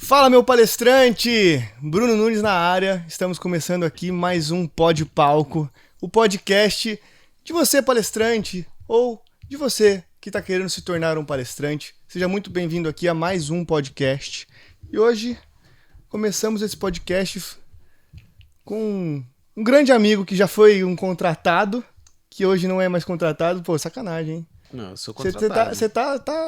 Fala, meu palestrante! Bruno Nunes na área. Estamos começando aqui mais um Pod Palco, o podcast de você, palestrante, ou de você que está querendo se tornar um palestrante. Seja muito bem-vindo aqui a mais um podcast. E hoje começamos esse podcast com um grande amigo que já foi um contratado, que hoje não é mais contratado. Pô, sacanagem, hein? Não, eu sou contratado. Você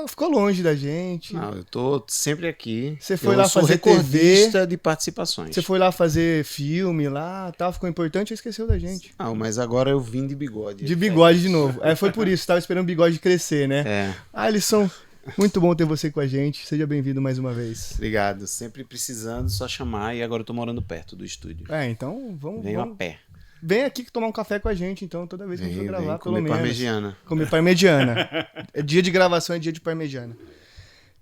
ficou longe da gente. Não, eu tô sempre aqui. Você foi lá fazer recordista de participações. Você foi lá fazer filme lá, tal, ficou importante e esqueceu da gente. Não, mas agora eu vim de bigode. De bigode de novo. Foi por isso, tava esperando o bigode crescer, né? É. Alisson, muito bom ter você com a gente. Seja bem-vindo mais uma vez. Obrigado. Sempre precisando, só chamar. E agora eu tô morando perto do estúdio. Então vamos... Venho a pé. Vem aqui tomar um café com a gente, então, toda vez que a gente for gravar, pelo menos. Parmegiana. Comer parmegiana. É dia de gravação, é dia de parmegiana.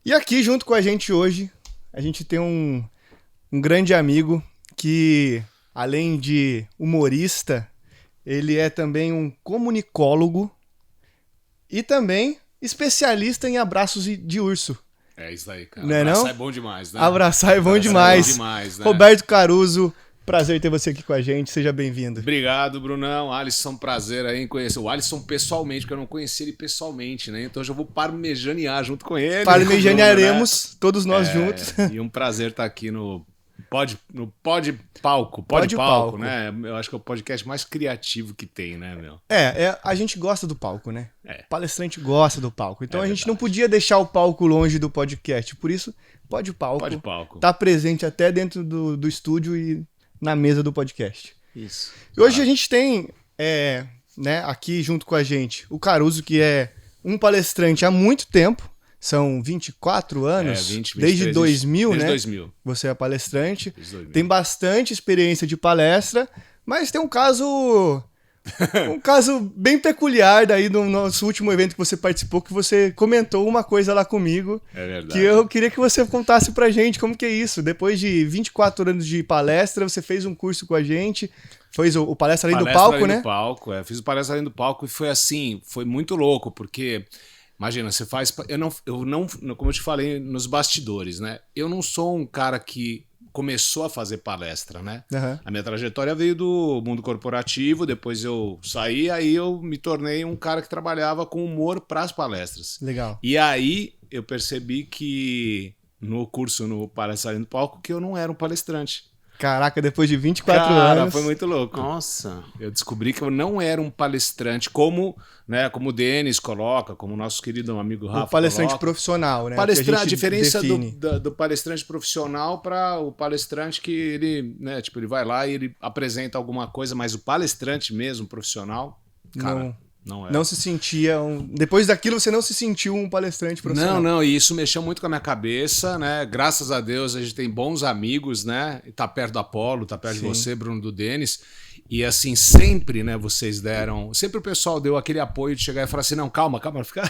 E aqui, junto com a gente hoje, a gente tem um grande amigo que, além de humorista, ele é também um comunicólogo e também especialista em abraços de urso. É isso aí, cara. Não é Abraçar não? é bom demais, né? Abraçar é bom demais. É bom demais, né? Roberto Caruso, prazer ter você aqui com a gente, seja bem-vindo. Obrigado, Brunão. Alisson, prazer aí em conhecer o Alisson pessoalmente, porque eu não conheci ele pessoalmente, né? Então eu já vou parmejanear junto com ele. Parmejanearemos, né? Todos nós juntos. E um prazer estar aqui no Pod Palco, né? Eu acho que é o podcast mais criativo que tem, né, meu? A gente gosta do palco, né? É. Palestrante gosta do palco. Então a gente não podia deixar o palco longe do podcast. Por isso, Pod Palco tá presente até dentro do estúdio e na mesa do podcast. Isso. E hoje a gente tem, aqui junto com a gente, o Caruso, que é um palestrante há muito tempo. São 24 anos, 23, desde 2000, desde né? 2000. Você é palestrante, Desde 2000. tem bastante experiência de palestra, mas tem um caso bem peculiar daí no nosso último evento que você participou, que você comentou uma coisa lá comigo. É verdade. Que eu queria que você contasse pra gente como que é isso. Depois de 24 anos de palestra, você fez um curso com a gente, fez o Palestra Além do Palco, né? Fiz o Palestra Além do Palco e foi assim, foi muito louco, porque... Imagina, você faz... Eu não, como eu te falei nos bastidores, né? Eu não sou um cara que começou a fazer palestra, né? Uhum. A minha trajetória veio do mundo corporativo, depois eu saí, aí eu me tornei um cara que trabalhava com humor para as palestras. Legal. E aí eu percebi que no curso, no Palestra Além do Palco, que eu não era um palestrante. Caraca, depois de 24 anos... foi muito louco. Nossa. Eu descobri que eu não era um palestrante como o Denis coloca, como o nosso querido amigo Rafa o palestrante coloca. profissional, né? A diferença do palestrante profissional para o palestrante que ele, né, ele vai lá e ele apresenta alguma coisa, mas o palestrante mesmo, profissional, cara... Não se sentia Depois daquilo você não se sentiu um palestrante profissional. Não, e isso mexeu muito com a minha cabeça, né? Graças a Deus a gente tem bons amigos, né? E tá perto do Apolo, tá perto de você, Bruno, do Denis. E assim, sempre, né, vocês deram... Sempre o pessoal deu aquele apoio de chegar e falar assim, não, calma, não fica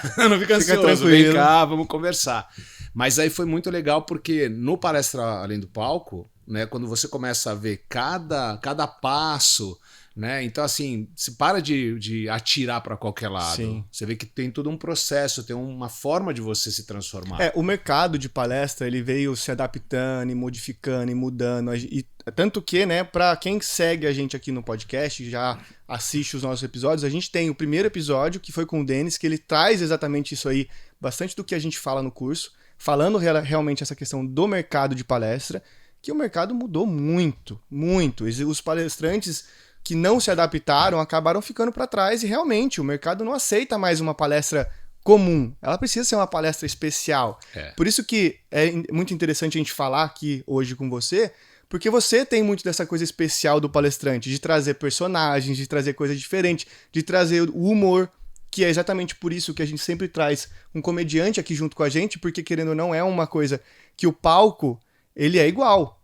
ansioso, tranquilo. Vem cá, vamos conversar. Mas aí foi muito legal porque no Palestra Além do Palco, né, quando você começa a ver cada passo... Né? Então, assim, se para de atirar para qualquer lado. Sim. Você vê que tem todo um processo, tem uma forma de você se transformar. O mercado de palestra, ele veio se adaptando e modificando e mudando. E tanto que, né, para quem segue a gente aqui no podcast, já assiste os nossos episódios, a gente tem o primeiro episódio, que foi com o Denis, que ele traz exatamente isso aí, bastante do que a gente fala no curso, falando realmente essa questão do mercado de palestra, que o mercado mudou muito, muito. Os palestrantes que não se adaptaram acabaram ficando para trás e realmente o mercado não aceita mais uma palestra comum. Ela precisa ser uma palestra especial. Por isso que é muito interessante a gente falar aqui hoje com você, porque você tem muito dessa coisa especial do palestrante, de trazer personagens, de trazer coisas diferentes, de trazer o humor, que é exatamente por isso que a gente sempre traz um comediante aqui junto com a gente, porque querendo ou não é uma coisa que o palco, ele é igual.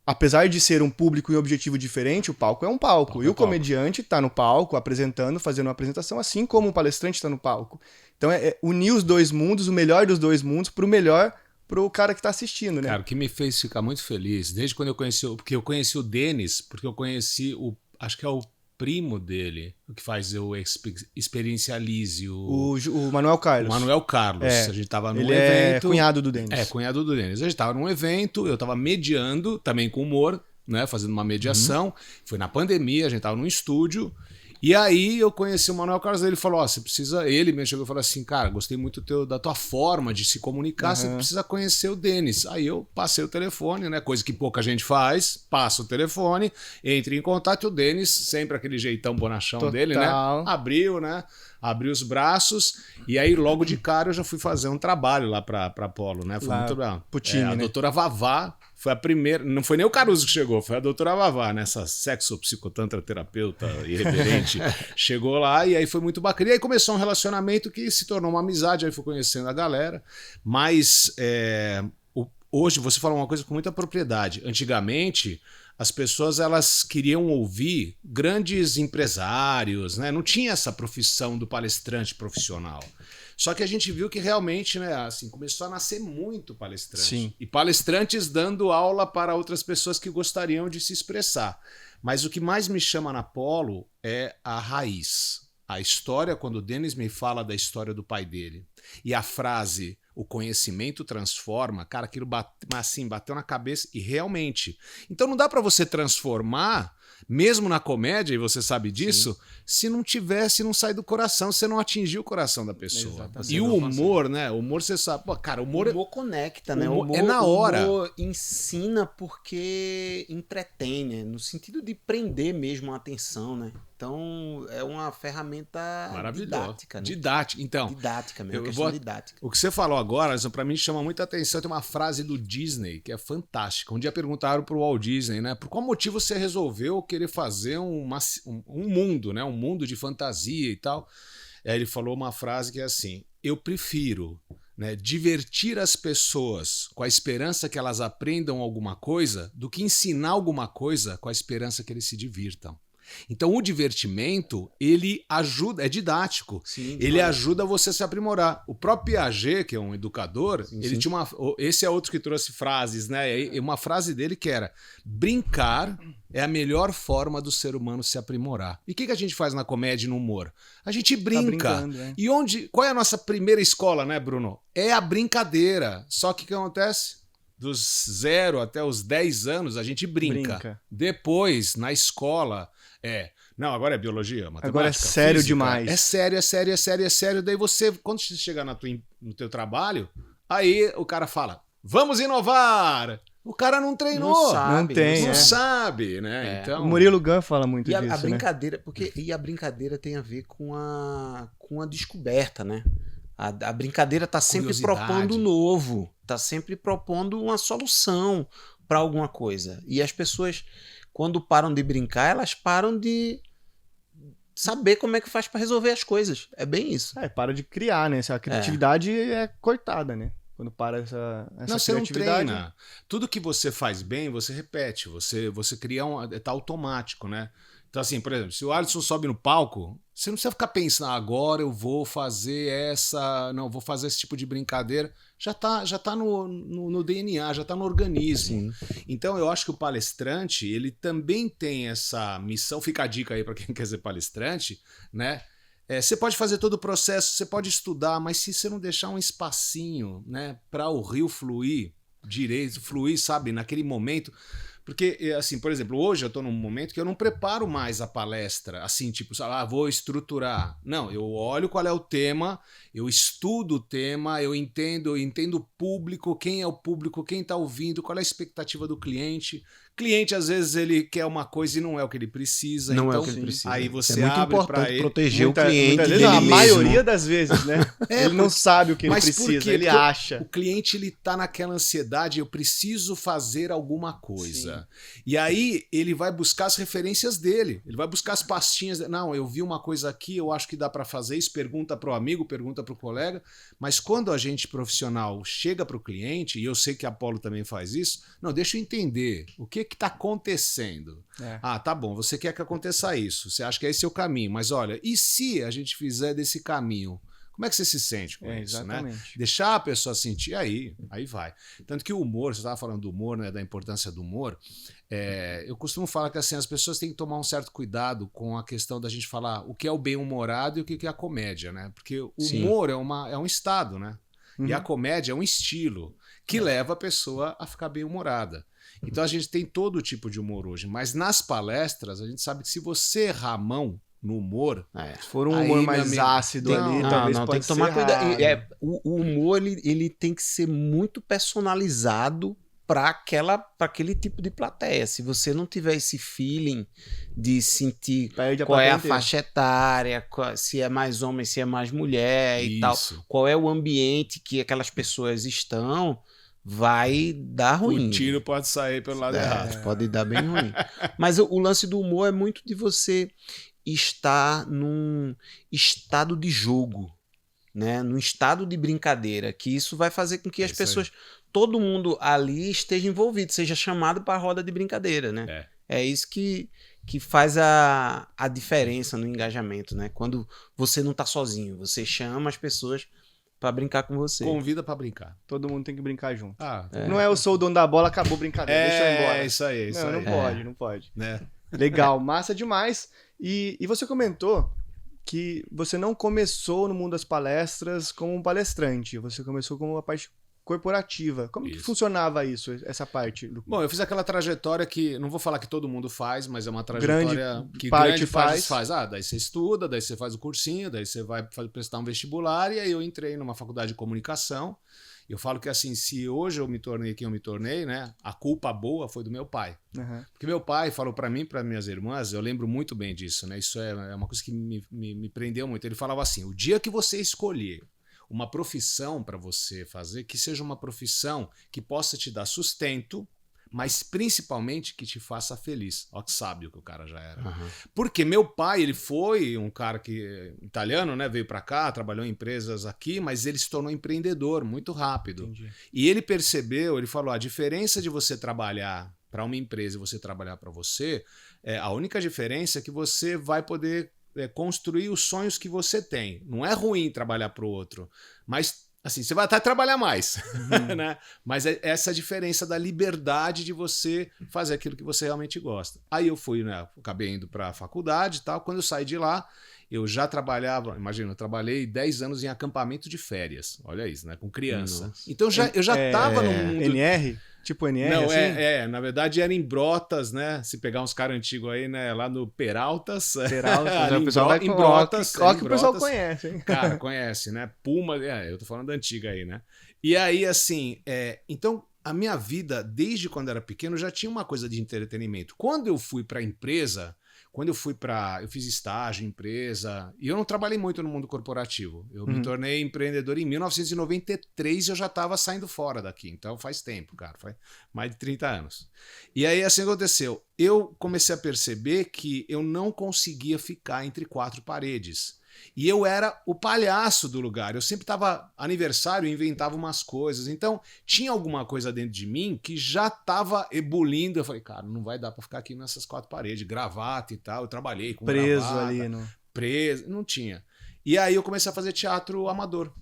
Apesar de ser um público e objetivo diferente, o palco é um palco. E o comediante está no palco, apresentando, fazendo uma apresentação, assim como o palestrante está no palco. Então é unir os dois mundos, o melhor dos dois mundos, pro cara que está assistindo, né? Cara, o que me fez ficar muito feliz, desde quando eu conheci o Denis, porque eu conheci acho que é o primo dele, o que faz o Experiencialize, O Manuel Carlos. Manuel Carlos. É, A gente tava num ele evento. é cunhado do Denis. Cunhado do Denis. A gente tava num evento, eu tava mediando, também com humor, né? Fazendo uma mediação. Foi na pandemia, a gente tava num estúdio. E aí eu conheci o Manuel Carlos, ele falou, você precisa... Ele mesmo chegou e falou assim, cara, gostei muito da tua forma de se comunicar, você precisa conhecer o Denis. Aí eu passei o telefone, né? Coisa que pouca gente faz, passa o telefone, entre em contato e o Denis, sempre aquele jeitão bonachão dele, né? Abriu, né? Abriu os braços e aí logo de cara eu já fui fazer um trabalho lá pra Apollo, né? Foi muito bom. Pro time, a né? doutora Vavá foi a primeira, não foi nem o Caruso que chegou, foi a doutora Vavá, né? Essa sexo-psicotantra terapeuta irreverente, chegou lá e aí foi muito bacana. E aí começou um relacionamento que se tornou uma amizade, aí fui conhecendo a galera, mas hoje você falou uma coisa com muita propriedade. Antigamente as pessoas elas queriam ouvir grandes empresários, né? Não tinha essa profissão do palestrante profissional. Só que a gente viu que realmente, né, assim, começou a nascer muito palestrante. Sim. E palestrantes dando aula para outras pessoas que gostariam de se expressar. Mas o que mais me chama na Apollo é a raiz. A história, quando o Denis me fala da história do pai dele. E a frase, o conhecimento transforma, cara, aquilo bateu na cabeça e realmente. Então não dá para você transformar, mesmo na comédia, e você sabe disso, se não sai do coração, se não atingir o coração da pessoa. Exatamente. E o humor, né? O humor, você sabe, pô, cara, o humor conecta, né? O humor é na hora. O humor ensina porque entretém, né? No sentido de prender mesmo a atenção, né? Então, é uma ferramenta didática, né? Didática, então. Didática mesmo, questão didática. O que você falou agora, isso pra mim chama muita atenção. Tem uma frase do Disney que é fantástica. Um dia perguntaram pro Walt Disney, né? Por qual motivo você resolveu querer fazer um mundo, né? Um mundo de fantasia e tal. Aí ele falou uma frase que é assim: eu prefiro, né, divertir as pessoas com a esperança que elas aprendam alguma coisa do que ensinar alguma coisa com a esperança que eles se divirtam. Então o divertimento, ele ajuda, é didático, ele ajuda você a se aprimorar. O próprio Piaget, que é um educador, ele tinha esse é outro que trouxe frases, né? E uma frase dele que era: brincar é a melhor forma do ser humano se aprimorar. E o que a gente faz na comédia e no humor? A gente brinca. E qual é a nossa primeira escola, né, Bruno? É a brincadeira. Só que o que acontece? Dos 0 até os 10 anos, a gente brinca. Depois, na escola, não, agora é biologia, matemática, agora é sério física. demais. É sério. Daí você, quando você chegar no teu trabalho, aí o cara fala, vamos inovar! O cara não treinou. Não sabe, né? Então... O Murilo Gun fala muito disso, a brincadeira, e a brincadeira tem a ver com a descoberta, né? A brincadeira tá sempre propondo novo, tá sempre propondo uma solução para alguma coisa. E as pessoas, quando param de brincar, elas param de saber como é que faz para resolver as coisas. É bem isso. Para de criar, né? A criatividade é cortada, né? Quando para essa você criatividade. Não treina. Tudo que você faz bem, você repete. Você cria tá automático, né? Então, assim, por exemplo, se o Alisson sobe no palco, você não precisa ficar pensando, agora eu vou fazer vou fazer esse tipo de brincadeira. Já tá no DNA, já tá no organismo. Sim. Então, eu acho que o palestrante, ele também tem essa missão, fica a dica aí para quem quer ser palestrante, né? Você pode fazer todo o processo, você pode estudar, mas se você não deixar um espacinho, né, para o rio fluir direito, sabe, naquele momento... Porque, assim, por exemplo, hoje eu estou num momento que eu não preparo mais a palestra, assim, tipo, vou estruturar. Não, eu olho qual é o tema, eu estudo o tema, eu entendo o público, quem é o público, quem está ouvindo, qual é a expectativa do cliente. Cliente, às vezes, ele quer uma coisa e não é o que ele precisa. Não então, é o que ele precisa. Aí você é muito abre importante ele. proteger o cliente. Muitas vezes, a maioria das vezes, né? Ele não sabe o que ele precisa, ele acha. O cliente, ele tá naquela ansiedade, eu preciso fazer alguma coisa. Sim. E aí, ele vai buscar as referências dele. Ele vai buscar as pastinhas. Não, eu vi uma coisa aqui, eu acho que dá para fazer isso. Pergunta pro amigo, pergunta pro colega. Mas quando a gente profissional chega pro cliente, e eu sei que a Apollo também faz isso, não, deixa eu entender o que está acontecendo. Tá bom, você quer que aconteça isso, você acha que é esse o caminho, mas olha, e se a gente fizer desse caminho, Como é que você se sente com isso, exatamente. né? Deixar a pessoa sentir, aí vai. Tanto que o humor, você estava falando do humor, né, da importância do humor, eu costumo falar que assim, as pessoas têm que tomar um certo cuidado com a questão da gente falar o que é o bem-humorado e o que é a comédia, né? Porque o humor é um estado, né? E a comédia é um estilo que leva a pessoa a ficar bem-humorada. Então a gente tem todo tipo de humor hoje, mas nas palestras a gente sabe que se você errar a mão no humor... Se for um humor mais ácido ali, talvez pode tem que tomar ser cuidado. O humor ele tem que ser muito personalizado para aquele tipo de plateia. Se você não tiver esse feeling de sentir qual é a faixa etária, se é mais homem, se é mais mulher e tal, qual é o ambiente que aquelas pessoas estão, vai dar ruim. O tiro pode sair pelo lado errado. Pode dar bem ruim. Mas o lance do humor é muito de você estar num estado de jogo, né? Num estado de brincadeira, que isso vai fazer com que as pessoas, todo mundo ali esteja envolvido, seja chamado para a roda de brincadeira, né? É isso que faz a diferença no engajamento, né? Quando você não está sozinho, você chama as pessoas para brincar com você. Convida para brincar. Todo mundo tem que brincar junto. Não é eu sou o dono da bola, acabou a brincadeira, deixa eu ir embora. É isso aí. Não pode. Né? Legal, massa demais. E você comentou que você não começou no mundo das palestras como um palestrante, você começou como uma parte corporativa. Como que funcionava isso, essa parte? Bom, eu fiz aquela trajetória que, não vou falar que todo mundo faz, mas é uma trajetória que grande parte faz. Daí você estuda, daí você faz o cursinho, daí você vai prestar um vestibular, e aí eu entrei numa faculdade de comunicação. Eu falo que assim, se hoje eu me tornei quem eu me tornei, né, a culpa boa foi do meu pai. Porque meu pai falou para mim, para minhas irmãs, eu lembro muito bem disso, né? Isso é uma coisa que me prendeu muito. Ele falava assim: o dia que você escolher uma profissão para você fazer, que seja uma profissão que possa te dar sustento, mas principalmente que te faça feliz. Olha que sábio que o cara já era. Porque meu pai, ele foi um cara italiano, né? Veio para cá, trabalhou em empresas aqui, mas ele se tornou empreendedor muito rápido. Entendi. E ele percebeu, ele falou, a diferença de você trabalhar para uma empresa e você trabalhar para você, a única diferença é que você vai poder construir os sonhos que você tem. Não é ruim trabalhar para o outro, mas assim, você vai até trabalhar mais, né? Mas é essa diferença da liberdade de você fazer aquilo que você realmente gosta. Aí eu fui, né? Acabei indo para a faculdade e tal. Quando eu saí de lá, eu já trabalhava, imagina, eu trabalhei 10 anos em acampamento de férias. Olha isso, né? Com criança. Nossa. Então eu já estava no mundo... NR? Tipo NR, não, assim? Na verdade era em Brotas, né? Se pegar uns caras antigos aí, né? Lá no Peraltas. O pessoal vai em Brotas. Ó que o pessoal conhece, hein? Cara, conhece, né? Puma, eu tô falando da antiga aí, né? E aí, assim, então a minha vida, desde quando era pequeno, já tinha uma coisa de entretenimento. Quando eu fui pra empresa, eu fiz estágio em empresa, e eu não trabalhei muito no mundo corporativo. Eu me tornei empreendedor em 1993 e eu já estava saindo fora daqui. Então faz tempo, cara, faz mais de 30 anos. E aí assim aconteceu. Eu comecei a perceber que eu não conseguia ficar entre quatro paredes. E eu era o palhaço do lugar. Eu sempre estava aniversário e inventava umas coisas. Então, tinha alguma coisa dentro de mim que já estava ebulindo. Eu falei, cara, não vai dar para ficar aqui nessas quatro paredes, gravata e tal. Eu trabalhei com preso gravata, ali, não. Preso, não tinha. E aí eu comecei a fazer teatro amador.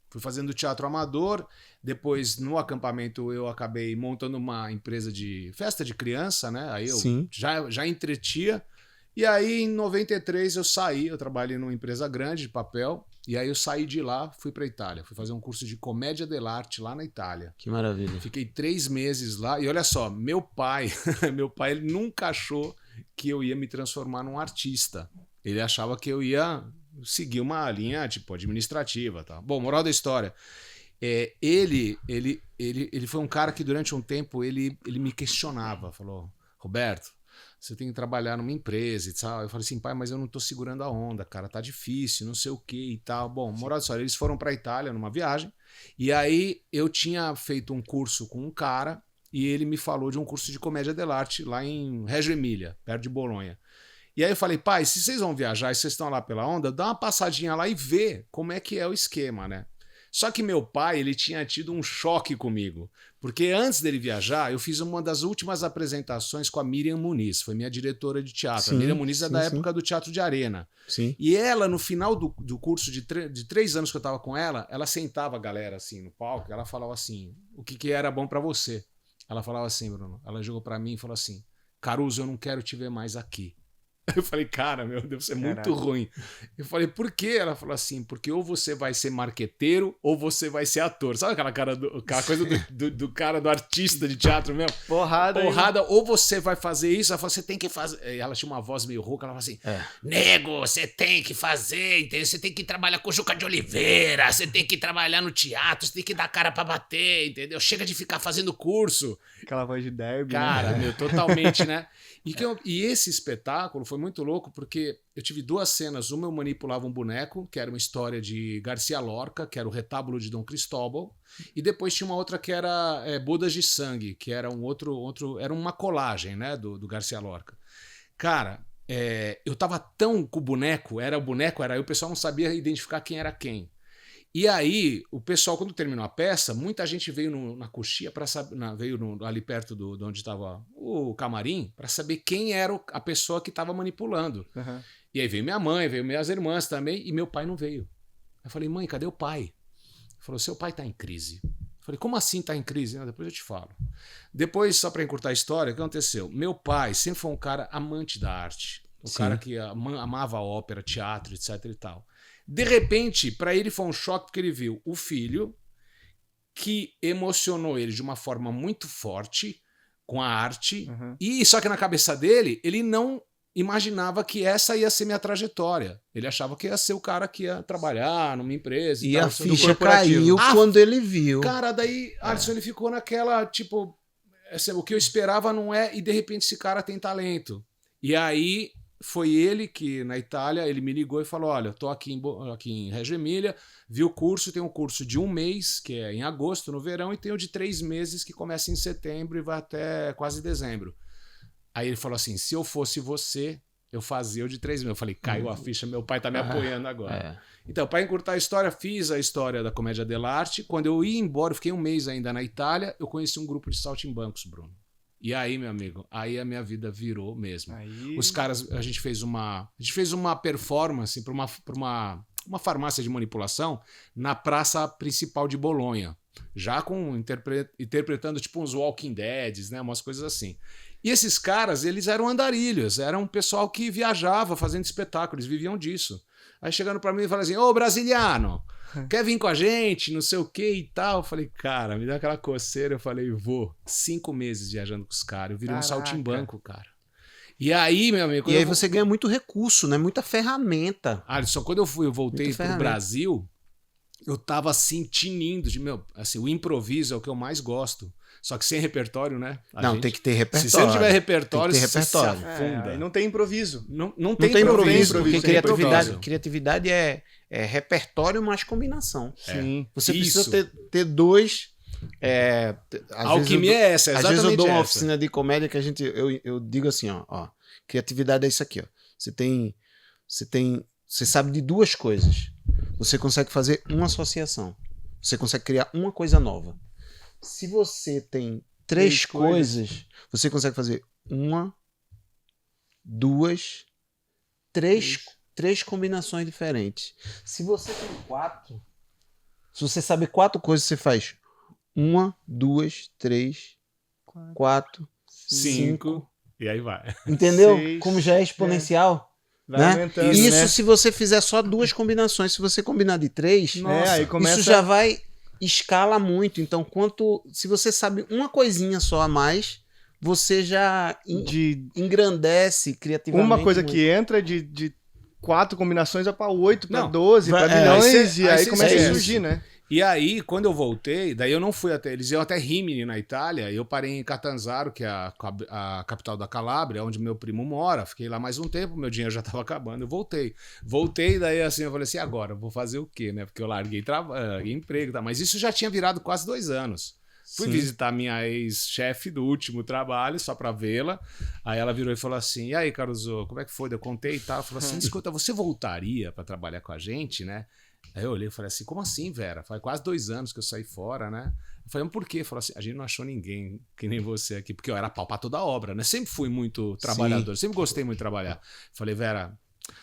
Fui fazendo teatro amador. Depois, no acampamento, eu acabei montando uma empresa de festa de criança, né? Aí eu já entretia. E aí, em 93, eu saí, eu trabalhei numa empresa grande de papel, e aí eu saí de lá, fui para Itália. Fui fazer um curso de comédia dell'arte lá na Itália. Que maravilha. Fiquei 3 meses lá, e olha só, meu pai ele nunca achou que eu ia me transformar num artista. Ele achava que eu ia seguir uma linha, tipo, administrativa, tá? Bom, moral da história. Ele foi um cara que durante um tempo ele me questionava, falou, Roberto, você tem que trabalhar numa empresa e tal. Eu falei assim, pai, mas eu não tô segurando a onda, cara, tá difícil, não sei o que e tal. Bom, moral da história, eles foram pra Itália numa viagem, e aí eu tinha feito um curso com um cara, e ele me falou de um curso de comédia dell'arte lá em Reggio Emília, perto de Bolonha. E aí eu falei, pai, se vocês vão viajar e vocês estão lá pela onda, dá uma passadinha lá e vê como é que é o esquema, né? Só que meu pai, ele tinha tido um choque comigo. Porque antes dele viajar, eu fiz uma das últimas apresentações com a Miriam Muniz. Foi minha diretora de teatro. Sim, a Miriam Muniz é sim, da sim. época do Teatro de Arena. Sim. E ela, no final do curso de 3 anos que eu tava com ela sentava a galera assim no palco e ela falava assim, o que era bom pra você? Ela falava assim, Bruno, ela jogou pra mim e falou assim, Caruso, eu não quero te ver mais aqui. Eu falei, cara, meu Deus, isso é muito ruim. Eu falei, por quê? Ela falou assim, porque ou você vai ser marqueteiro ou você vai ser ator. Sabe aquela coisa do cara, do artista de teatro mesmo? Porrada, ou você vai fazer isso, ela falou, você tem que fazer. Ela tinha uma voz meio rouca, ela falou assim, nego, você tem que fazer, entendeu? Você tem que trabalhar com o Juca de Oliveira, você tem que trabalhar no teatro, você tem que dar cara pra bater, entendeu? Chega de ficar fazendo curso. Aquela voz de derby, cara, né? meu, totalmente, né? E esse espetáculo foi muito louco porque eu tive 2 cenas. Uma eu manipulava um boneco, que era uma história de Garcia Lorca, que era o retábulo de Dom Cristóbal. E depois tinha uma outra que era Bodas de Sangue, que era era uma colagem, né, do Garcia Lorca. Cara, eu tava tão com o boneco era eu, o pessoal não sabia identificar quem era quem. E aí, o pessoal, quando terminou a peça, muita gente veio na coxia para saber, veio ali perto de onde estava o camarim, para saber quem era a pessoa que estava manipulando. Uhum. E aí veio minha mãe, veio minhas irmãs também, e meu pai não veio. Eu falei, mãe, cadê o pai? Ele falou, seu pai está em crise. Eu falei, como assim está em crise? Não, depois eu te falo. Depois, só para encurtar a história, o que aconteceu? Meu pai sempre foi um cara amante da arte. Cara que amava a ópera, teatro, etc e tal. De repente, para ele foi um choque porque ele viu o filho que emocionou ele de uma forma muito forte com a arte. Uhum. E só que na cabeça dele, ele não imaginava que essa ia ser minha trajetória. Ele achava que ia ser o cara que ia trabalhar numa empresa. E tal, a ficha caiu Ah, quando ele viu. Cara, daí, Alisson, ele ficou naquela, tipo, o que eu esperava não é, e de repente esse cara tem talento. E aí foi ele que, na Itália, ele me ligou e falou, olha, eu tô aqui em Reggio Emília, vi o curso, tem um curso de 1 mês, que é em agosto, no verão, e tem o de 3 meses, que começa em setembro e vai até quase dezembro. Aí ele falou assim, se eu fosse você, eu fazia o de 3 meses. Eu falei, caiu a ficha, meu pai tá me apoiando agora. Então, para encurtar a história, fiz a história da Comédia dell'arte. Quando eu ia embora, eu fiquei 1 mês ainda na Itália, eu conheci um grupo de saltimbancos, Bruno. E aí, meu amigo, aí a minha vida virou mesmo. Aí... Os caras, a gente fez uma performance para uma farmácia de manipulação na praça principal de Bolonha, já com interpretando tipo uns Walking Deads, né, umas coisas assim. E esses caras, eles eram andarilhos, eram um pessoal que viajava fazendo espetáculo, eles viviam disso. Aí chegando pra mim e falando assim, ô brasiliano, quer vir com a gente, não sei o que e tal. Eu falei, cara, me dá aquela coceira. Eu falei, vou. 5 meses viajando com os caras. Eu virei um saltimbanco, cara. E aí, meu amigo... E aí você ganha muito recurso, né? Muita ferramenta. Alisson, quando eu voltei pro Brasil, eu tava assim, tinindo de, o improviso é o que eu mais gosto. Só que sem repertório, né? Tem que ter repertório. Se você não tiver repertório, você se afunda. Não tem improviso. Não tem improviso. Porque criatividade é repertório mais combinação. Sim. Você precisa ter 2... A alquimia é essa, exatamente. Às vezes eu dou uma essa. oficina de comédia que eu digo assim, ó, criatividade é isso aqui, ó. Você sabe de 2 coisas. Você consegue fazer uma associação. Você consegue criar uma coisa nova. Se você tem 3 coisas, você consegue fazer 1, 2, 3 combinações diferentes. Se você tem 4, se você sabe 4 coisas, você faz 1, 2, 3, 4, 5. E aí vai. Entendeu? 6, como já é exponencial. Né? Aumentando, Isso, né? se você fizer só 2 combinações, se você combinar de 3, aí começa... isso já vai escala muito. Então, se você sabe uma coisinha só a mais, você já engrandece criativamente. Uma coisa muito. que entra de 4 combinações é para 8, para 12, para milhões, e aí começa a surgir, né? E aí, quando eu voltei, daí eu não fui até... Eles iam até Rimini, na Itália, e eu parei em Catanzaro, que é a capital da Calábria, onde meu primo mora. Fiquei lá mais um tempo, meu dinheiro já estava acabando, eu voltei. Voltei, daí assim, eu falei assim, agora, vou fazer o quê, né? Porque eu larguei emprego, tá? Mas isso já tinha virado quase 2 anos. Fui visitar minha ex-chefe do último trabalho, só pra vê-la. Aí ela virou e falou assim, e aí, Caruso, como é que foi? Eu contei e tal. Ela falou assim, escuta, você voltaria pra trabalhar com a gente, né? Aí eu olhei e falei assim, como assim, Vera? Faz quase 2 anos que eu saí fora, né? Eu falei, mas por quê? Falou assim, a gente não achou ninguém que nem você aqui, porque eu era pau pra toda a obra, né? Sempre fui muito trabalhador, sempre gostei muito de trabalhar. Falei, Vera,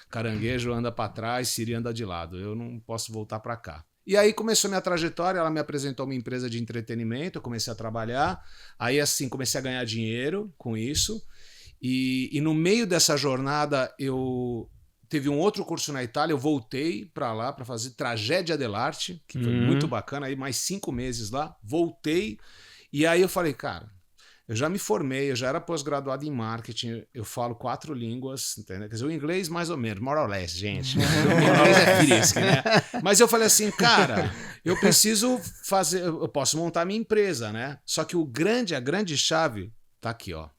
caranguejo anda pra trás, siri anda de lado, eu não posso voltar pra cá. E aí começou minha trajetória, ela me apresentou uma empresa de entretenimento, eu comecei a trabalhar, aí assim, comecei a ganhar dinheiro com isso, e no meio dessa jornada eu... Teve um outro curso na Itália, eu voltei para lá para fazer Tragédia dell'arte, que foi muito bacana, aí mais 5 meses lá, voltei, e aí eu falei, cara, eu já me formei, eu já era pós-graduado em marketing, eu falo 4 línguas, entendeu? Quer dizer, o inglês mais ou menos, more or less, gente. O inglês é frisco, né? Mas eu falei assim, cara, eu preciso fazer, eu posso montar minha empresa, né? Só que a grande chave tá aqui, ó.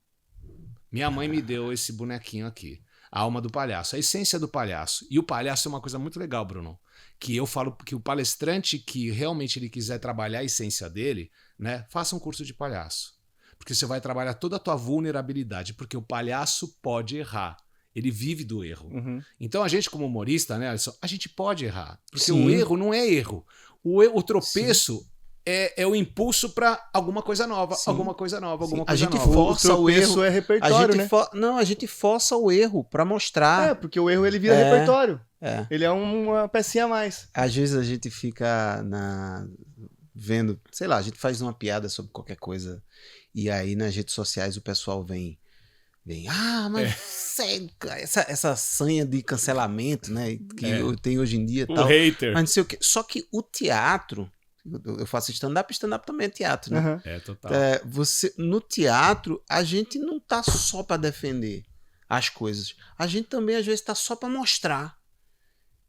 Minha mãe me deu esse bonequinho aqui. A alma do palhaço, a essência do palhaço. E o palhaço é uma coisa muito legal, Bruno. Que eu falo que o palestrante que realmente ele quiser trabalhar a essência dele, né, faça um curso de palhaço. Porque você vai trabalhar toda a tua vulnerabilidade, porque o palhaço pode errar. Ele vive do erro. Então a gente como humorista, né, Alisson, a gente pode errar. Porque o erro não é erro. O tropeço é o impulso para alguma coisa nova, alguma coisa nova, alguma coisa nova. A gente força o erro. É repertório, né? Não, a gente força o erro para mostrar. Porque o erro ele vira repertório. Ele é uma pecinha a mais. Às vezes a gente fica vendo, sei lá, a gente faz uma piada sobre qualquer coisa e aí nas redes sociais o pessoal vem, mas essa sanha de cancelamento, né, que tem hoje em dia, o tal. hater. Mas não sei o quê. Só que o teatro, eu faço stand-up também é teatro, né? Total. No teatro, a gente não tá só para defender as coisas. A gente também, às vezes, tá só para mostrar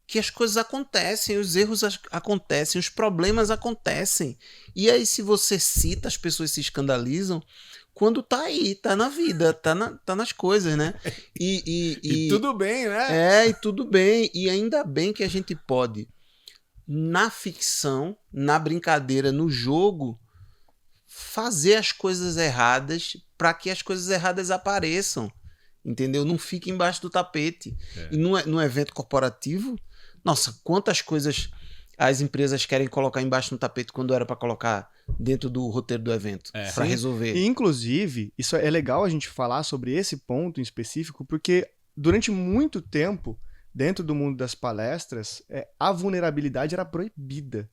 que as coisas acontecem, os erros acontecem, os problemas acontecem. E aí, se você cita, as pessoas se escandalizam quando tá aí, tá na vida, tá nas coisas, né? E tudo bem, né? E tudo bem. E ainda bem que a gente pode, na ficção, na brincadeira, no jogo, fazer as coisas erradas para que as coisas erradas apareçam, entendeu? Não fique embaixo do tapete. E num evento corporativo, nossa, quantas coisas as empresas querem colocar embaixo do tapete quando era para colocar dentro do roteiro do evento, para resolver. E, inclusive, isso é legal a gente falar sobre esse ponto em específico, porque durante muito tempo, dentro do mundo das palestras, a vulnerabilidade era proibida.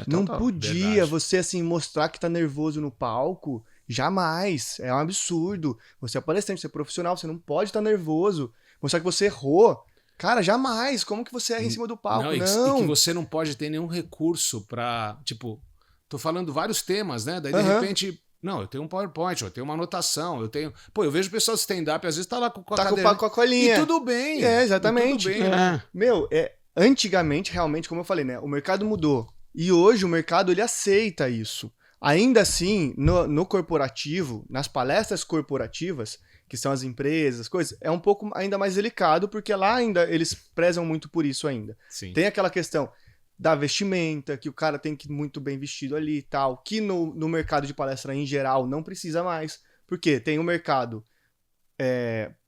Não podia você assim mostrar que tá nervoso no palco. Jamais. É um absurdo. Você é palestrante, você é profissional, você não pode estar nervoso. Mostrar que você errou. Cara, jamais. Como que você erra em cima do palco? Não. E que você não pode ter nenhum recurso pra... Tipo, tô falando vários temas, né? Daí, de repente... Não, eu tenho um PowerPoint, eu tenho uma anotação, eu tenho... Pô, eu vejo o pessoal stand-up, às vezes tá lá com a cadeira. Com a colinha. E tudo bem. Exatamente. E tudo bem. Meu, antigamente, realmente, como eu falei, né? O mercado mudou. E hoje o mercado, ele aceita isso. Ainda assim, no corporativo, nas palestras corporativas, que são as empresas, coisas, é um pouco ainda mais delicado, porque lá ainda eles prezam muito por isso ainda. Sim. Tem aquela questão da vestimenta, que o cara tem que ir muito bem vestido ali e tal, que no mercado de palestra em geral não precisa mais, porque tem o mercado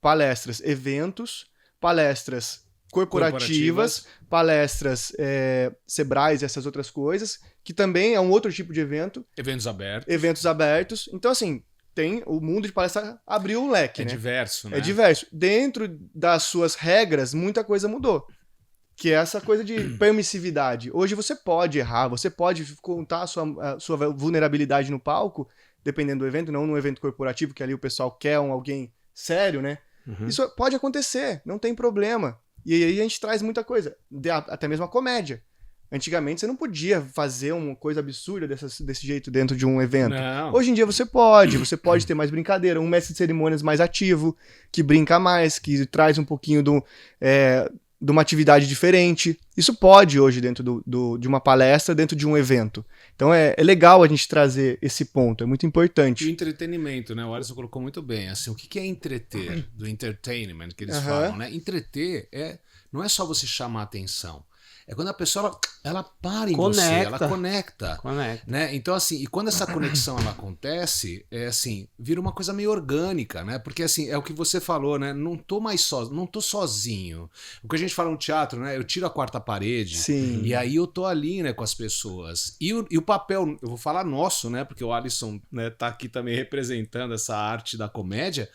palestras, eventos, palestras corporativas, palestras Sebrais e essas outras coisas, que também é um outro tipo de evento. Eventos abertos. Então, assim, o mundo de palestra abriu um leque, né? Diverso, né? É diverso. Dentro das suas regras, muita coisa mudou. Que é essa coisa de permissividade. Hoje você pode errar, você pode contar a sua vulnerabilidade no palco, dependendo do evento, não num evento corporativo, que ali o pessoal quer alguém sério, né? Isso pode acontecer, não tem problema. E aí a gente traz muita coisa, até mesmo a comédia. Antigamente você não podia fazer uma coisa absurda desse jeito dentro de um evento. Não. Hoje em dia você pode ter mais brincadeira, um mestre de cerimônias mais ativo, que brinca mais, que traz um pouquinho de uma atividade diferente. Isso pode hoje dentro de uma palestra, dentro de um evento. Então é legal a gente trazer esse ponto, é muito importante. E o entretenimento, né? O Alisson colocou muito bem. Assim, o que é entreter? Do entertainment que eles falam, né? Entreter não é só você chamar a atenção. É quando a pessoa ela para em você, ela conecta. Né? Então, assim, e quando essa conexão ela acontece, é assim, vira uma coisa meio orgânica, né? Porque assim, é o que você falou, né? Não tô sozinho. O que a gente fala no teatro, né? Eu tiro a quarta parede. Sim. E aí eu tô ali, né, com as pessoas. E o papel, eu vou falar nosso, né? Porque o Alisson, né, tá aqui também representando essa arte da comédia.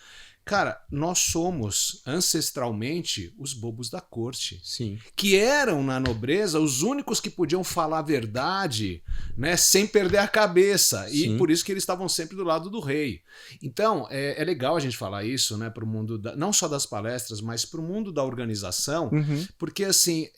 Cara, nós somos ancestralmente os bobos da corte. Sim. Que eram, na nobreza, os únicos que podiam falar a verdade, né, sem perder a cabeça. Sim. E por isso que eles estavam sempre do lado do rei. Então, é legal a gente falar isso, né, para o mundo, não só das palestras, mas para o mundo da organização, porque, assim,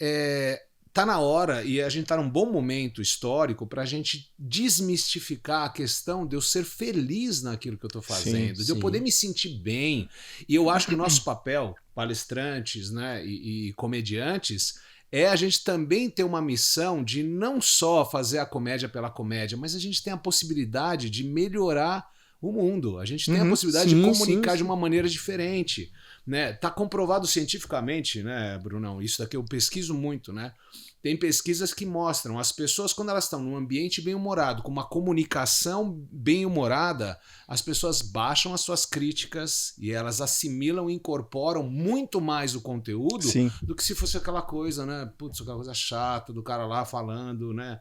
tá na hora, e a gente tá num bom momento histórico pra gente desmistificar a questão de eu ser feliz naquilo que eu tô fazendo, de eu poder me sentir bem. E eu acho que o nosso papel, palestrantes, né, e comediantes, é a gente também ter uma missão de não só fazer a comédia pela comédia, mas a gente tem a possibilidade de melhorar o mundo. A gente tem a possibilidade de comunicar de uma maneira diferente. Né? Tá comprovado cientificamente, né, Brunão? Isso daqui eu pesquiso muito, né? Tem pesquisas que mostram as pessoas, quando elas estão num ambiente bem-humorado, com uma comunicação bem-humorada, as pessoas baixam as suas críticas e elas assimilam e incorporam muito mais o conteúdo do que se fosse aquela coisa, né? Putz, aquela coisa chata do cara lá falando, né?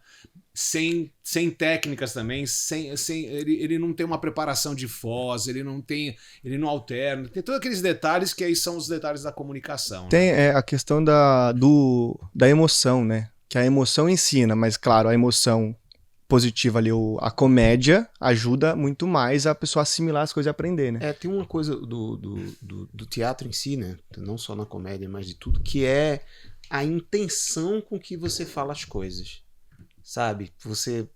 Sem técnicas também, ele não tem uma preparação de voz, ele não alterna, tem todos aqueles detalhes que aí são os detalhes da comunicação. Tem a questão da emoção, né? Que a emoção ensina, mas claro, a emoção positiva ali, a comédia ajuda muito mais a pessoa a assimilar as coisas e aprender, né? Tem uma coisa do teatro em si, né? Não só na comédia, mas de tudo, que é a intenção com que você fala as coisas. Sabe? Você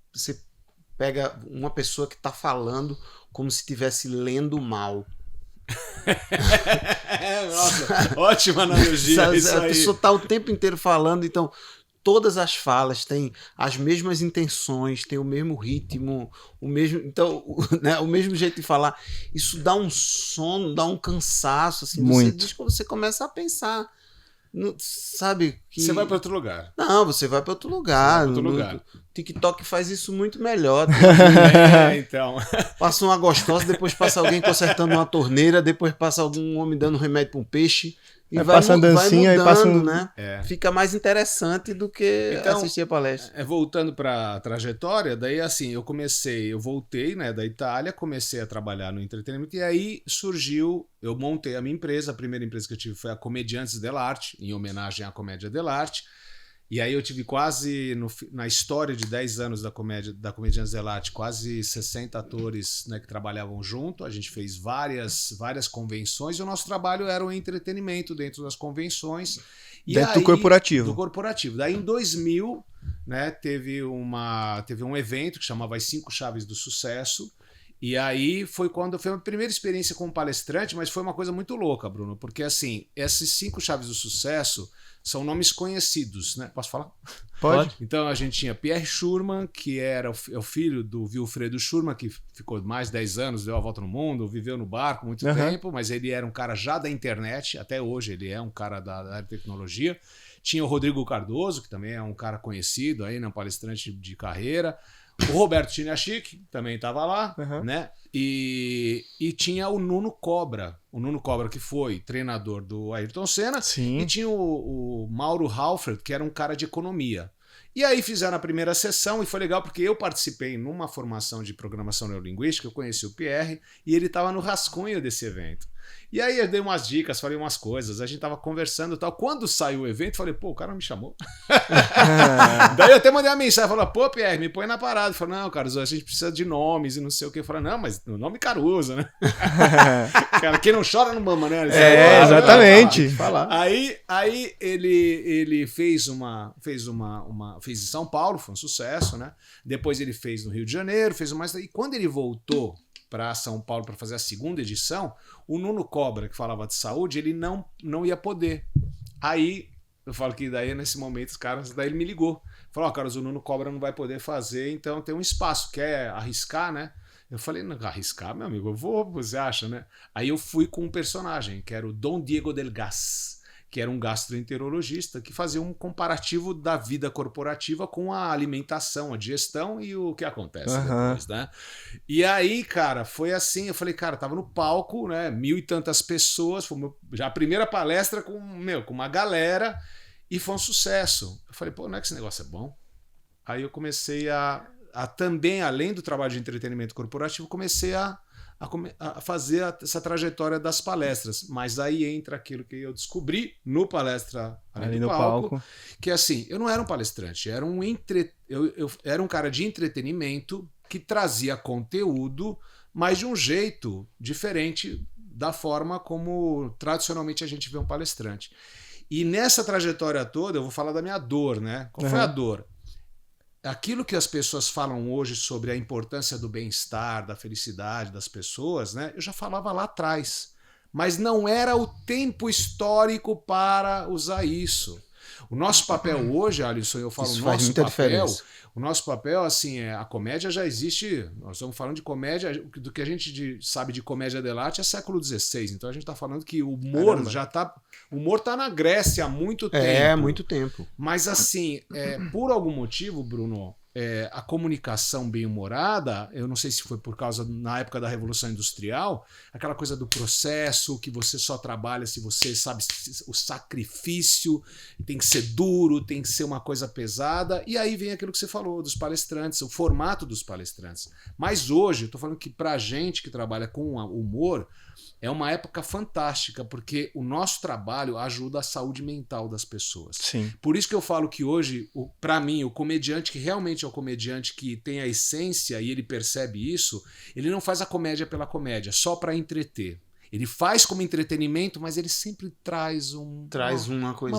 pega uma pessoa que tá falando como se estivesse lendo mal. Nossa, ótima analogia. Isso a pessoa tá o tempo inteiro falando, então todas as falas têm as mesmas intenções, tem o mesmo ritmo, o mesmo jeito de falar. Isso dá um sono, dá um cansaço, assim. Você começa a pensar. Sabe? Você vai para outro lugar. Não, você vai para outro lugar. TikTok faz isso muito melhor. Então. Passa uma gostosa, depois passa alguém consertando uma torneira, depois passa algum homem dando remédio para um peixe. E vai passa a dancinha, vai mudando, e passa né? Fica mais interessante do que assistir a palestra. Voltando para a trajetória, daí assim, eu voltei, né, da Itália, comecei a trabalhar no entretenimento e aí surgiu, eu montei a minha empresa, a primeira empresa que eu tive foi a Comediantes dell'Arte, em homenagem à Comédia dell'Arte. E aí eu tive quase, na história de 10 anos da Comediantes dell'Arte, quase 60 atores, né, que trabalhavam junto. A gente fez várias convenções e o nosso trabalho era o entretenimento dentro das convenções. Dentro do corporativo. Do corporativo. Daí em 2000, né, teve um evento que chamava As 5 Chaves do Sucesso. E aí foi a primeira experiência como palestrante, mas foi uma coisa muito louca, Bruno, porque assim, essas 5 chaves do sucesso são nomes conhecidos, né? Posso falar? Pode. Então a gente tinha Pierre Schurmann, que era o filho do Wilfredo Schurmann, que ficou mais de 10 anos, deu a volta no mundo, viveu no barco muito tempo, mas ele era um cara já da internet, até hoje ele é um cara da tecnologia. Tinha o Rodrigo Cardoso, que também é um cara conhecido aí, né? Um palestrante de carreira. O Roberto Chiniachik também estava lá, né? E tinha o Nuno Cobra. O Nuno Cobra, que foi treinador do Ayrton Senna. Sim. E tinha o Mauro Halfert, que era um cara de economia. E aí fizeram a primeira sessão e foi legal porque eu participei numa formação de programação neurolinguística, eu conheci o Pierre e ele estava no rascunho desse evento. E aí eu dei umas dicas, falei umas coisas, a gente tava conversando e tal. Quando saiu o evento, falei, pô, o cara me chamou. Daí eu até mandei uma mensagem, falei, pô, Pierre, me põe na parada. Ele falou, não, Caruso, a gente precisa de nomes e não sei o que. Eu falei, não, mas o nome Caruso, né? Cara, quem não chora não mama, né? Exatamente. Aí ele fez em São Paulo, foi um sucesso, né? Depois ele fez no Rio de Janeiro, fez mais. E quando ele voltou para São Paulo para fazer a segunda edição, o Nuno Cobra, que falava de saúde, ele não ia poder. Aí, eu falo que daí, nesse momento, os caras, daí ele me ligou. Falou, Carlos, o Nuno Cobra não vai poder fazer, então tem um espaço, quer arriscar, né? Eu falei, não, arriscar, meu amigo, eu vou, você acha, né? Aí eu fui com um personagem, que era o Dom Diego del Gas, que era um gastroenterologista, que fazia um comparativo da vida corporativa com a alimentação, a digestão e o que acontece depois, né? E aí, cara, foi assim, eu falei, cara, tava no palco, né, 1.000 e tantas pessoas, foi já a primeira palestra com uma galera, e foi um sucesso. Eu falei, pô, não é que esse negócio é bom? Aí eu comecei a também, além do trabalho de entretenimento corporativo, comecei a fazer essa trajetória das palestras. Mas aí entra aquilo que eu descobri no Palestra Além do Palco, que assim, eu não era um palestrante, eu era um cara de entretenimento que trazia conteúdo, mas de um jeito diferente da forma como tradicionalmente a gente vê um palestrante. E nessa trajetória toda, eu vou falar da minha dor, né? Qual foi a dor? Aquilo que as pessoas falam hoje sobre a importância do bem-estar, da felicidade das pessoas, né? Eu já falava lá atrás. Mas não era o tempo histórico para usar isso. O nosso papel hoje, Alisson, eu falo, o nosso papel, assim, a comédia já existe, nós estamos falando de comédia, do que a gente sabe de comédia dell'arte é século XVI, então a gente está falando que o humor o humor está na Grécia há muito tempo. É, muito tempo. Mas assim, por algum motivo, Bruno, a comunicação bem-humorada, eu não sei se foi por causa, na época da Revolução Industrial, aquela coisa do processo, que você só trabalha se você sabe o sacrifício, tem que ser duro, tem que ser uma coisa pesada, e aí vem aquilo que você falou, dos palestrantes, o formato dos palestrantes. Mas hoje, eu tô falando que pra gente que trabalha com humor, é uma época fantástica, porque o nosso trabalho ajuda a saúde mental das pessoas. Sim. Por isso que eu falo que hoje, para mim, o comediante que realmente é o comediante que tem a essência e ele percebe isso, ele não faz a comédia pela comédia, só para entreter. Ele faz como entretenimento, mas ele sempre traz uma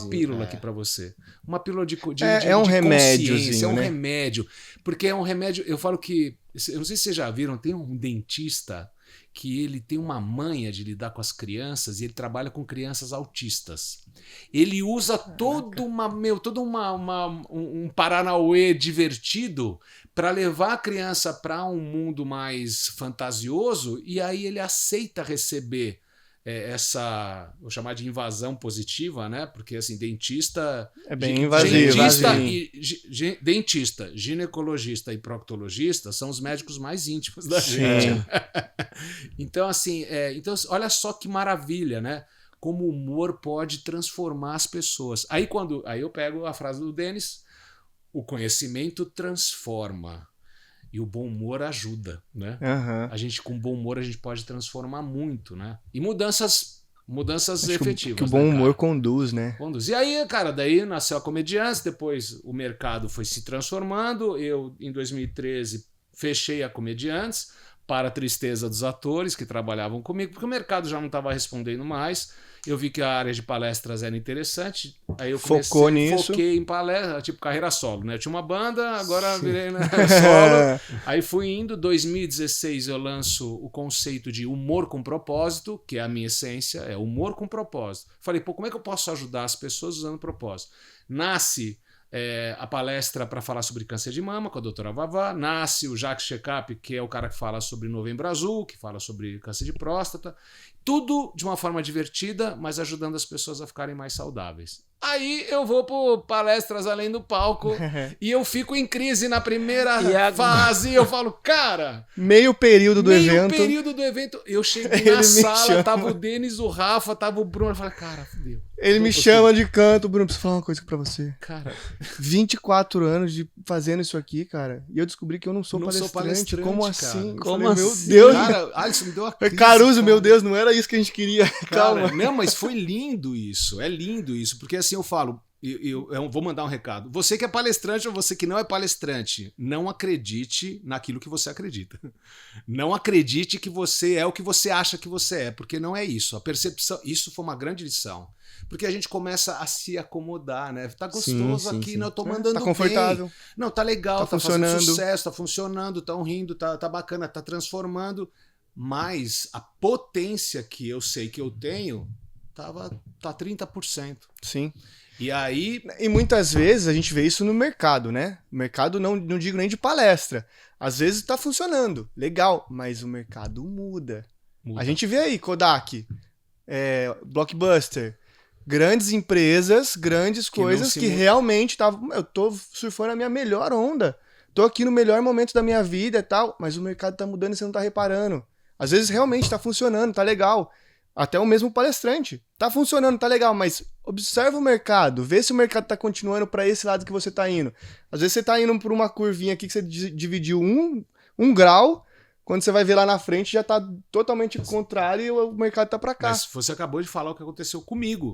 pílula aqui para você. Uma pílula de é um remédiozinho, é um remédio. Porque é um remédio, eu falo que, eu não sei se vocês já viram, tem um dentista que ele tem uma manha de lidar com as crianças e ele trabalha com crianças autistas. Ele usa todo um paranauê divertido para levar a criança para um mundo mais fantasioso, e aí ele aceita receber vou chamar de invasão positiva, né? Porque assim, dentista é bem invasivo. Dentista, ginecologista e proctologista são os médicos mais íntimos da gente. Então assim, olha só que maravilha, né? Como o humor pode transformar as pessoas. Aí eu pego a frase do Denis: o conhecimento transforma. E o bom humor ajuda, né? A gente, com bom humor, a gente pode transformar muito, né? E mudanças efetivas. Que o bom humor conduz, né? Conduz. E aí, cara, daí nasceu a Comediantes, depois o mercado foi se transformando. Eu, em 2013, fechei a Comediantes, para a tristeza dos atores que trabalhavam comigo, porque o mercado já não estava respondendo mais. Eu vi que a área de palestras era interessante, aí eu foquei em palestra, tipo carreira solo, né? Eu tinha uma banda, agora virei solo. Aí fui indo, 2016 eu lanço o conceito de humor com propósito, que é a minha essência, é humor com propósito. Falei, como é que eu posso ajudar as pessoas usando propósito? Nasce a palestra para falar sobre câncer de mama com a doutora Vavá, nasce o Jacques Checkup, que é o cara que fala sobre Novembro Azul, que fala sobre câncer de próstata, tudo de uma forma divertida, mas ajudando as pessoas a ficarem mais saudáveis. Aí eu vou para Palestras Além do Palco e eu fico em crise na primeira fase, e eu falo, cara... Meio período do evento, eu cheguei na sala, tava o Denis, o Rafa, tava o Bruno, eu falei, cara, fudeu. Ele me chama de canto, Bruno, preciso falar uma coisa pra você. Cara... 24 anos de fazendo isso aqui, cara, e eu descobri que eu não sou palestrante. Como cara. assim? Como assim? Meu Deus! Cara, Alisson, me deu uma crise. Caruso, meu Deus, não era isso que a gente queria. Cara, calma. Não, mas foi lindo isso, é lindo isso, porque assim eu falo, eu vou mandar um recado. Você que é palestrante ou você que não é palestrante, não acredite naquilo que você acredita. Não acredite que você é o que você acha que você é, porque não é isso. A percepção, isso foi uma grande lição. Porque a gente começa a se acomodar, né? Tá gostoso aqui, sim. Não, eu tô mandando tá confortável. Bem. Não, tá legal, tá funcionando. Fazendo sucesso, tá funcionando, tão rindo, tá bacana, tá transformando. Mas a potência que eu sei que eu tenho tá 30%. Sim. E aí... E muitas vezes a gente vê isso no mercado, né? O mercado, não digo nem de palestra. Às vezes tá funcionando, legal, mas o mercado muda. A gente vê aí, Kodak, Blockbuster, grandes empresas, grandes coisas que realmente estavam... Eu tô surfando a minha melhor onda. Tô aqui no melhor momento da minha vida e tal, mas o mercado tá mudando e você não tá reparando. Às vezes realmente tá funcionando, tá legal. Até o mesmo palestrante. Tá funcionando, tá legal, mas observa o mercado, vê se o mercado tá continuando para esse lado que você tá indo. Às vezes você tá indo por uma curvinha aqui que você dividiu um grau, quando você vai ver lá na frente já tá totalmente contrário e o mercado tá para cá. Mas você acabou de falar o que aconteceu comigo.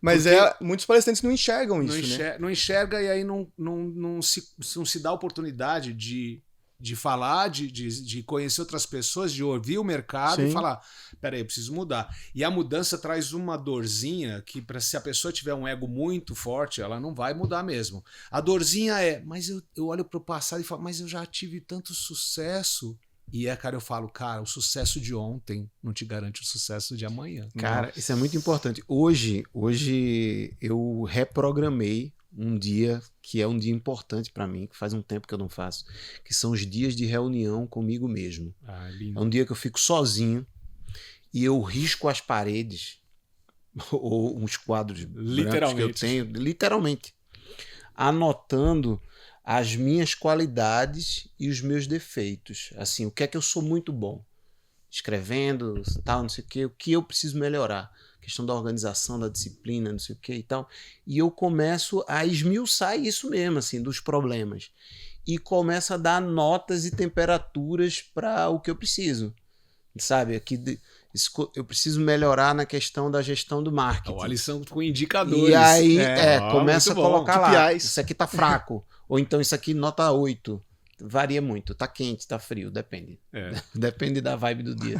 Mas muitos palestrantes não enxergam isso, né? Não enxerga e aí não se dá a oportunidade de falar, de conhecer outras pessoas, de ouvir o mercado e falar, peraí, eu preciso mudar. E a mudança traz uma dorzinha que se a pessoa tiver um ego muito forte, ela não vai mudar mesmo. A dorzinha mas eu olho pro passado e falo, mas eu já tive tanto sucesso. E cara, eu falo, cara, o sucesso de ontem não te garante o sucesso de amanhã. Cara, isso é muito importante. Hoje eu reprogramei um dia que é um dia importante para mim, que faz um tempo que eu não faço, que são os dias de reunião comigo mesmo. Lindo. É um dia que eu fico sozinho e eu risco as paredes ou uns quadros brancos que eu tenho, literalmente, anotando as minhas qualidades e os meus defeitos. Assim, o que é que eu sou muito bom? Escrevendo, tal, não sei o que eu preciso melhorar. Questão da organização, da disciplina, não sei o que e tal. E eu começo a esmiuçar isso mesmo, assim, dos problemas. E começo a dar notas e temperaturas para o que eu preciso. Sabe? Eu preciso melhorar na questão da gestão do marketing. A lição com indicadores. E aí, começa a colocar lá. KPIs. Isso aqui tá fraco. Ou então isso aqui nota 8. Varia muito. Tá quente, tá frio, depende. Depende da vibe do dia.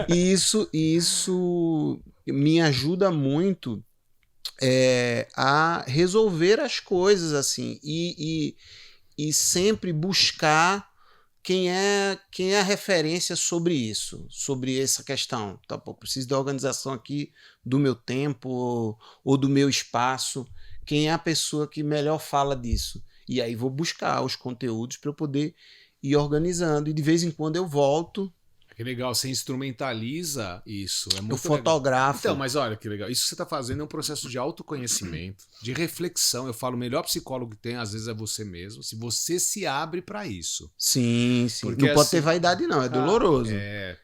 E isso me ajuda muito a resolver as coisas, assim. E sempre buscar quem é a referência sobre isso, sobre essa questão. Tá, pô, preciso da organização aqui do meu tempo ou do meu espaço. Quem é a pessoa que melhor fala disso? E aí vou buscar os conteúdos para eu poder ir organizando. E de vez em quando eu volto. Que legal, você instrumentaliza isso. É muito eu fotografo. Então, mas olha que legal. Isso que você está fazendo é um processo de autoconhecimento, de reflexão. Eu falo, o melhor psicólogo que tem, às vezes, é você mesmo. Se você se abre para isso. Sim. Porque não pode ter vaidade, não. É doloroso.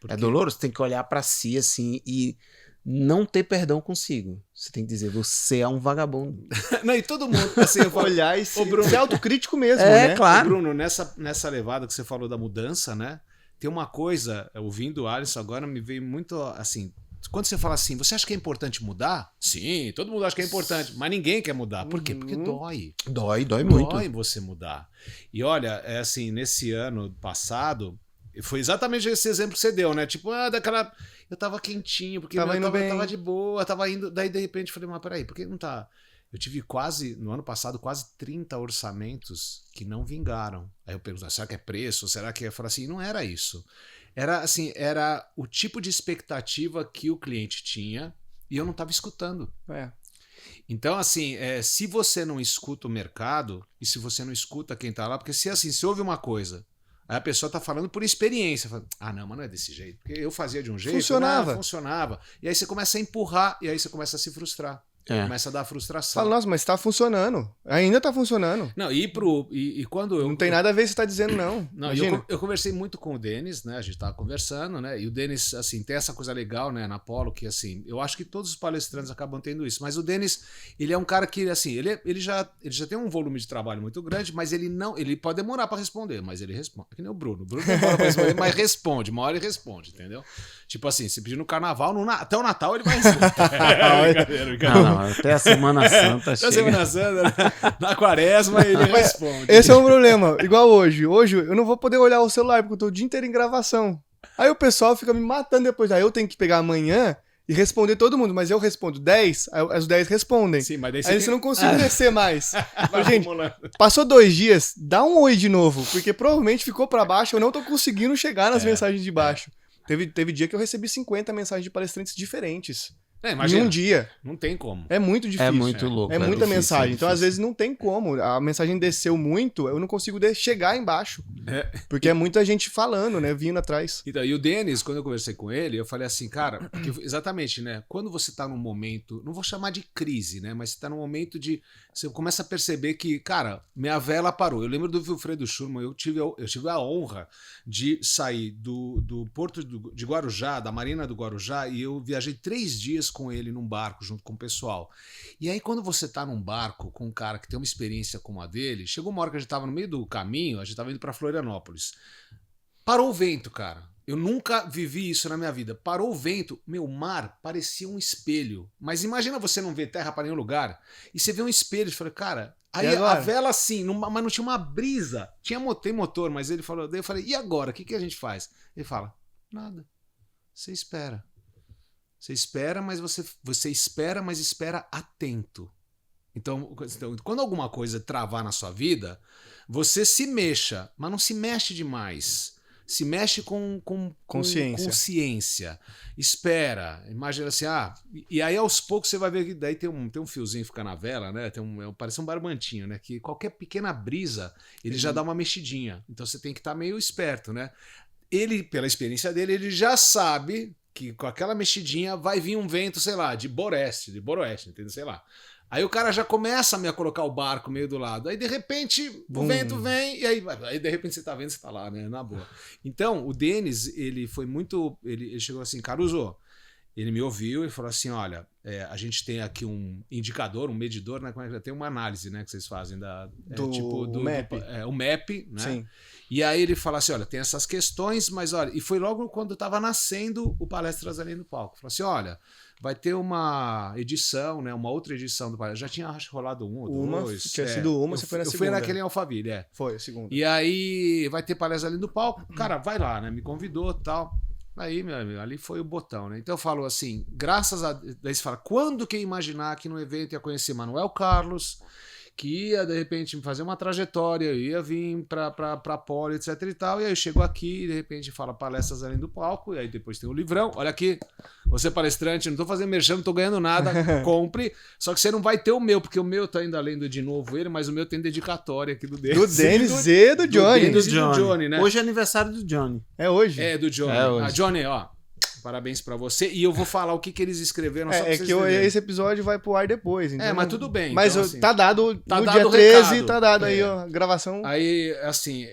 Porque... É doloroso. Você tem que olhar para si, assim, e não ter perdão consigo. Você tem que dizer, você é um vagabundo. Não, e todo mundo, assim, eu falo, olhar e ser Bruno, autocrítico mesmo, né? Claro. Bruno, nessa levada que você falou da mudança, né? Tem uma coisa, ouvindo o Alisson agora, me veio muito, assim, quando você fala assim, você acha que é importante mudar? Sim, todo mundo acha que é importante, mas ninguém quer mudar. Por quê? Porque dói. Dói muito. Dói você mudar. E olha, assim, nesse ano passado, foi exatamente esse exemplo que você deu, né? Tipo, eu tava quentinho, porque tava tava de boa, tava indo. Daí, de repente, eu falei, mas peraí, por que não tá? Eu tive no ano passado, quase 30 orçamentos que não vingaram. Aí eu pergunto, será que é preço? Será que é? Eu falei assim, não era isso. Era assim, era o tipo de expectativa que o cliente tinha e eu não estava escutando. Então, assim, se você não escuta o mercado e se você não escuta quem tá lá, porque se ouve uma coisa, aí a pessoa tá falando por experiência. Fala, não, mas não é desse jeito. Porque eu fazia de um jeito, funcionava. E aí você começa a empurrar e aí você começa a se frustrar. Começa a dar frustração. Fala, nossa, mas tá funcionando. Ainda tá funcionando. Não, e quando eu... Não tem nada a ver se você tá dizendo não. Eu conversei muito com o Denis, né? A gente tava conversando, né? E o Denis, assim, tem essa coisa legal, né? Na Apollo, que assim, eu acho que todos os palestrantes acabam tendo isso. Mas o Denis, ele é um cara que, assim, ele já tem um volume de trabalho muito grande, mas ele pode demorar pra responder, mas ele responde. É que nem o Bruno. O Bruno demora pra responder, mas responde. Uma hora ele responde, entendeu? Tipo assim, se pedir no carnaval, até o Natal ele vai responder. Brincadeira. Não, até a Semana Santa chega. Até a Semana Santa, na quaresma, ele responde. Esse é um problema. Igual hoje. Hoje eu não vou poder olhar o celular, porque eu tô o dia inteiro em gravação. Aí o pessoal fica me matando depois. Aí eu tenho que pegar amanhã e responder todo mundo. Mas eu respondo 10, aí os 10 respondem. Sim, mas daí aí você não consigo descer mais. Gente, passou 2 dias, dá um oi de novo. Porque provavelmente ficou pra baixo, eu não tô conseguindo chegar nas mensagens de baixo. Teve dia que eu recebi 50 mensagens de palestrantes diferentes. Imagina, em um dia. Não tem como. É muito difícil. É muito louco. É muita difícil, mensagem. Então, às vezes, não tem como. A mensagem desceu muito, eu não consigo chegar embaixo. Porque é muita gente falando, né? Vindo atrás. Então, e o Denis, quando eu conversei com ele, eu falei assim, cara, porque exatamente, né? Quando você tá num momento, não vou chamar de crise, né? Mas você tá num momento de. Você começa a perceber que, cara, minha vela parou. Eu lembro do Wilfredo Schurman, eu tive a honra de sair do porto de Guarujá, da Marina do Guarujá, e eu viajei 3 dias com ele num barco, junto com o pessoal. E aí, quando você tá num barco com um cara que tem uma experiência como a dele, chegou uma hora que a gente tava no meio do caminho, a gente tava indo pra Florianópolis. Parou o vento, cara. Eu nunca vivi isso na minha vida. Parou o vento, meu, o mar parecia um espelho. Mas imagina você não ver terra para nenhum lugar e você vê um espelho. Eu falei, cara, aí a vela assim, mas não tinha uma brisa. Tem motor, mas ele falou, daí eu falei, e agora? O que a gente faz? Ele fala, nada. Você espera. Você espera, mas você espera, mas espera atento. Então, quando alguma coisa travar na sua vida, você se mexa, mas não se mexe demais. Se mexe com consciência. Espera. Imagina assim, e aí aos poucos você vai ver que daí tem um fiozinho que fica na vela, né? Parece um barbantinho, né? Que qualquer pequena brisa, ele já dá uma mexidinha. Então você tem que estar meio esperto, né? Ele, pela experiência dele, ele já sabe que com aquela mexidinha vai vir um vento, sei lá, de boroeste, entendeu? Sei lá. Aí o cara já começa a colocar o barco meio do lado. Aí, de repente, o vento vem e aí de repente, você tá vendo, você tá lá, né? Na boa. Então, o Denis, ele foi muito... Ele chegou assim, Caruso, ele me ouviu e falou assim, olha, a gente tem aqui um indicador, um medidor, né? Tem uma análise, né? Que vocês fazem do MAP. O MAP, né? Sim. E aí ele fala assim, olha, tem essas questões, mas olha... E foi logo quando estava nascendo o Palestras Além do Palco. Falou assim, olha... Vai ter uma edição, né? Uma outra edição do Palestra. Já tinha rolado um ou dois. Tinha sido uma, você foi na segunda. Eu fui naquele em Alphaville, Foi, a segunda. E aí vai ter Palestra Ali do Palco. Cara, vai lá, né? Me convidou e tal. Aí, meu amigo, ali foi o botão, né? Então eu falo assim, graças a... Daí você fala, quando que ia imaginar que no evento ia conhecer Manuel Carlos, que ia, de repente, fazer uma trajetória, ia vir pra Poli, etc e tal, e aí eu chego aqui e, de repente, fala Palestras Além do Palco, e aí depois tem o livrão, olha aqui, você palestrante, não tô fazendo merchan, não tô ganhando nada, compre, só que você não vai ter o meu, porque o meu tá ainda lendo de novo ele, mas o meu tem dedicatória aqui do Denis. Do Denis e do Johnny. Do Johnny, né? Hoje é aniversário do Johnny. É hoje? É, do Johnny. Hoje. Johnny, ó, parabéns pra você. E eu vou falar o que eles escreveram. Só pra vocês verem. Esse episódio vai pro ar depois. Então mas tudo bem. Mas então, assim, tá dado tá no dado dia o 13, recado. tá dado aí ó, a gravação. Aí, assim,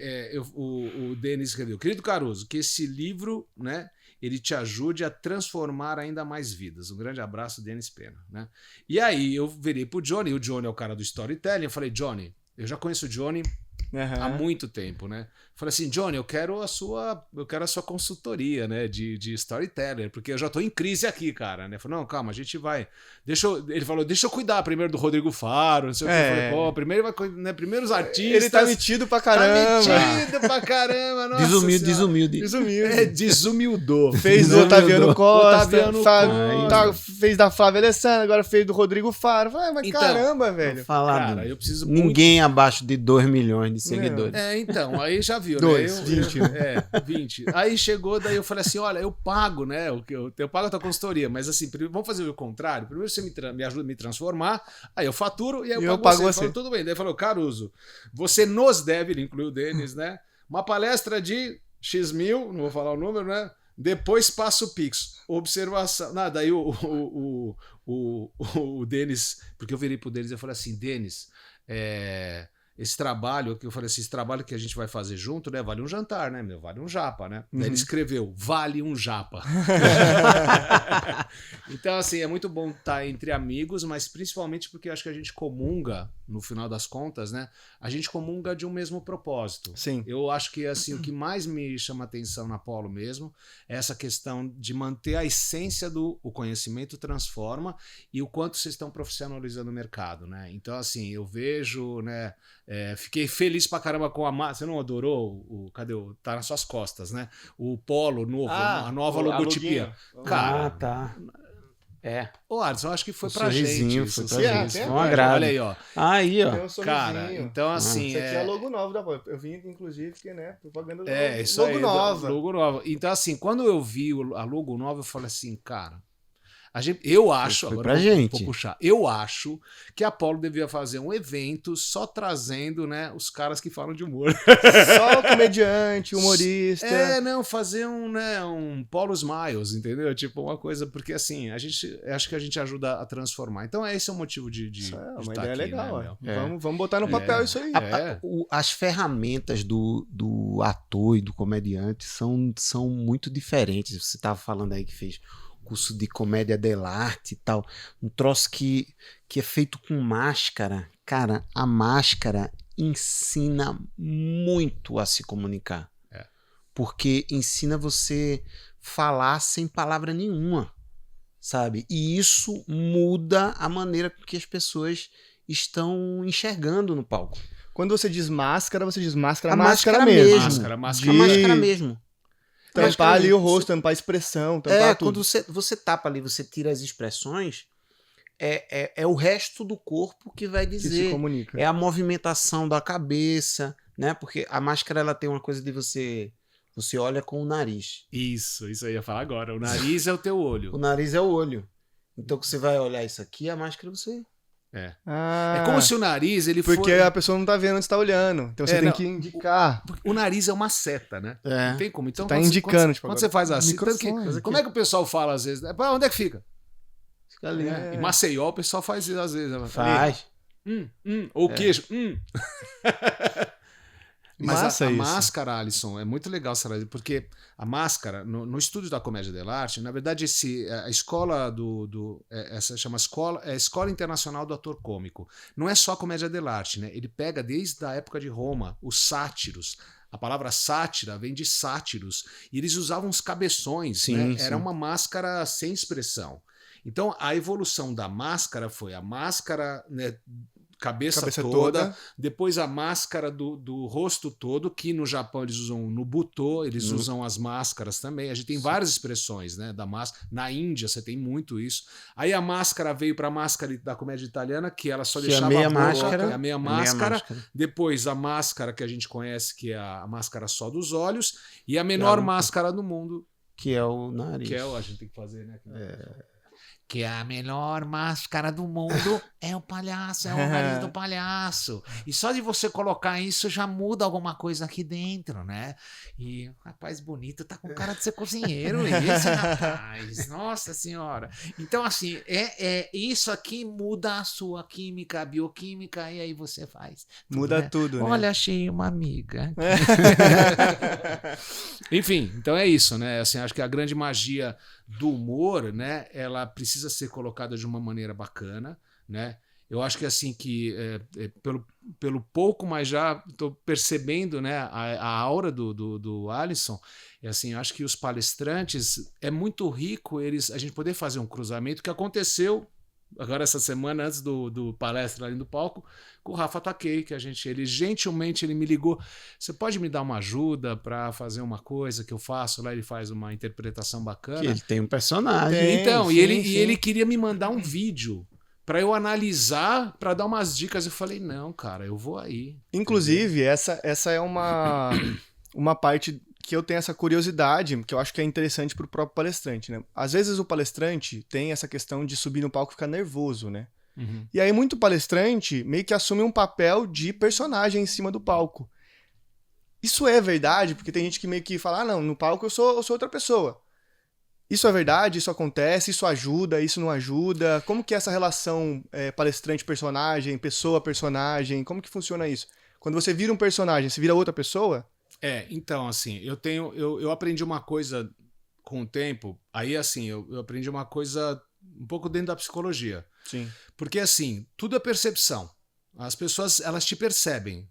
o Denis escreveu, querido Caruso, que esse livro, né, ele te ajude a transformar ainda mais vidas. Um grande abraço, Denis Pena, né? E aí eu virei pro Johnny, o Johnny é o cara do storytelling, eu falei, Johnny, eu já conheço o Johnny há muito tempo, né? Falei assim, Johnny, eu quero a sua consultoria, né, de storyteller, porque eu já tô em crise aqui, cara, né? Falei, não, calma, a gente vai. Ele falou, deixa eu cuidar primeiro do Rodrigo Faro, não sei o que. Eu falei, pô, primeiro os artistas. Ele tá metido pra caramba. Tá metido pra caramba, nossa. Desumilde. Desumildou. Fez do Otaviano Costa, Fez da Flávia Alessandra, agora fez do Rodrigo Faro. Falei, mas então, caramba, velho. Cara, eu preciso ninguém abaixo de 2 milhões de seguidores. Então, aí já viu, 20, né? 20. Aí chegou, daí eu falei assim, olha, eu pago, né? Eu pago a tua consultoria, mas assim, vamos fazer o contrário. Primeiro você me ajuda a me transformar, aí eu faturo e aí eu pago você. Falou, tudo bem. Daí falou, Caruso, você nos deve, ele incluiu o Denis, né? Uma palestra de X mil, não vou falar o número, né? Depois passa o Pix. Observação. Nada, aí o Denis, porque eu virei pro Denis e falei assim, Denis, esse trabalho, que eu falei assim, esse trabalho que a gente vai fazer junto, né? Vale um jantar, né, meu? Vale um japa, né? Daí ele escreveu, vale um japa. Então, assim, é muito bom estar entre amigos, mas principalmente porque eu acho que a gente comunga, no final das contas, né? A gente comunga de um mesmo propósito. Sim. Eu acho que, assim, o que mais me chama atenção na Polo mesmo é essa questão de manter a essência do o conhecimento transforma e o quanto vocês estão profissionalizando o mercado, né? Então, assim, eu vejo, né? Fiquei feliz pra caramba com a... Você não adorou? Cadê o... Tá nas suas costas, né? O Polo novo, a nova logotipia. Cara, tá. Ô, Alisson, eu acho que foi pra gente. Foi pra gente. Um agrado. Olha aí, ó. Aí, ó. Cara, então assim... Isso aqui é logo novo da Polo. Eu vim, inclusive, porque, né? Propaganda da isso logo aí, nova. Logo nova. Então, assim, quando eu vi a logo nova, eu falei assim, cara... Eu acho, foi agora pra gente. vou puxar, eu acho que a Apollo devia fazer um evento só trazendo, né, os caras que falam de humor. Só comediante, humorista. Fazer um Polo Smiles, entendeu? Tipo, uma coisa, porque assim, acho que a gente ajuda a transformar. Então esse é o motivo de Isso é uma estar ideia aqui, legal, né, Vamos botar no papel isso aí. As ferramentas do ator e do comediante são muito diferentes. Você estava falando aí que fez curso de comédia dell'arte e tal, um troço que é feito com máscara. Cara, a máscara ensina muito a se comunicar. Porque ensina você falar sem palavra nenhuma, sabe? E isso muda a maneira com que as pessoas estão enxergando no palco. Quando você diz máscara a máscara mesmo. Máscara A máscara mesmo. Tampar ali o rosto, tampar a expressão, tampar tudo. Quando você tapa ali, você tira as expressões, é o resto do corpo que vai dizer. Que se comunica. É a movimentação da cabeça, né? Porque a máscara, ela tem uma coisa de você olha com o nariz. Isso eu ia falar agora. O nariz é o teu olho. O nariz é o olho. Então, que você vai olhar isso aqui, a máscara você... É como se o nariz, ele Porque a pessoa não tá vendo onde você tá olhando. Então você tem que indicar. O nariz é uma seta, né? Não tem como. Então, você tá indicando. Quando você faz assim... Como é que o pessoal fala às vezes? Onde é que fica? Fica ali. Em Maceió, o pessoal faz isso às vezes. Faz. Ou queijo. Mas a isso. máscara, Alisson, é muito legal, porque a máscara, no estúdio da Comédia dell'Arte, na verdade, a escola essa chama Escola Internacional do Ator Cômico. Não é só a Comédia dell'Arte, né? Ele pega desde a época de Roma, os sátiros. A palavra sátira vem de sátiros. E eles usavam os cabeções, né? Era uma máscara sem expressão. Então, a evolução da máscara foi a máscara, né, cabeça toda, depois a máscara do rosto todo, que no Japão eles usam no butô, eles usam as máscaras também. A gente tem várias expressões, né, da máscara. Na Índia você tem muito isso. Aí a máscara veio para a máscara da comédia italiana, que ela só deixava a meia máscara. Depois a máscara que a gente conhece, que é a máscara só dos olhos, e a menor máscara do mundo, que é o nariz. Que a gente tem que fazer, né? Que a melhor máscara do mundo é o palhaço, é o nariz do palhaço. E só de você colocar isso já muda alguma coisa aqui dentro, né? E rapaz bonito, tá com cara de ser cozinheiro esse rapaz. Nossa senhora. Então assim, isso aqui muda a sua química, a bioquímica, e aí você faz. Muda tudo, né? Olha, achei uma amiga. Enfim, então é isso, né? Assim, acho que a grande magia do humor, né, ela precisa ser colocada de uma maneira bacana, né? Eu acho que assim que pelo pouco, mas já estou percebendo, né, a aura do Alisson. E assim, eu acho que os palestrantes é muito rico a gente poder fazer um cruzamento que aconteceu agora essa semana antes do palestra ali no palco com o Rafa Takei, que ele gentilmente me ligou, você pode me dar uma ajuda para fazer uma coisa que eu faço lá, ele faz uma interpretação bacana. Que ele tem um personagem. Então, sim. E ele queria me mandar um vídeo para eu analisar, para dar umas dicas. Eu falei, não, cara, eu vou aí. Inclusive, essa é uma parte que eu tenho essa curiosidade, que eu acho que é interessante pro próprio palestrante, né? Às vezes o palestrante tem essa questão de subir no palco e ficar nervoso, né? Uhum. E aí muito palestrante meio que assume um papel de personagem em cima do palco. Isso é verdade, porque tem gente que meio que fala, não, no palco eu sou outra pessoa. Isso é verdade? Isso acontece? Isso ajuda? Isso não ajuda? Como que é essa relação palestrante-personagem, pessoa-personagem? Como que funciona isso? Quando você vira um personagem, você vira outra pessoa? Então, assim, eu aprendi uma coisa com o tempo, aí assim, eu aprendi uma coisa um pouco dentro da psicologia. Sim. Porque assim, tudo é percepção. As pessoas, elas te percebem.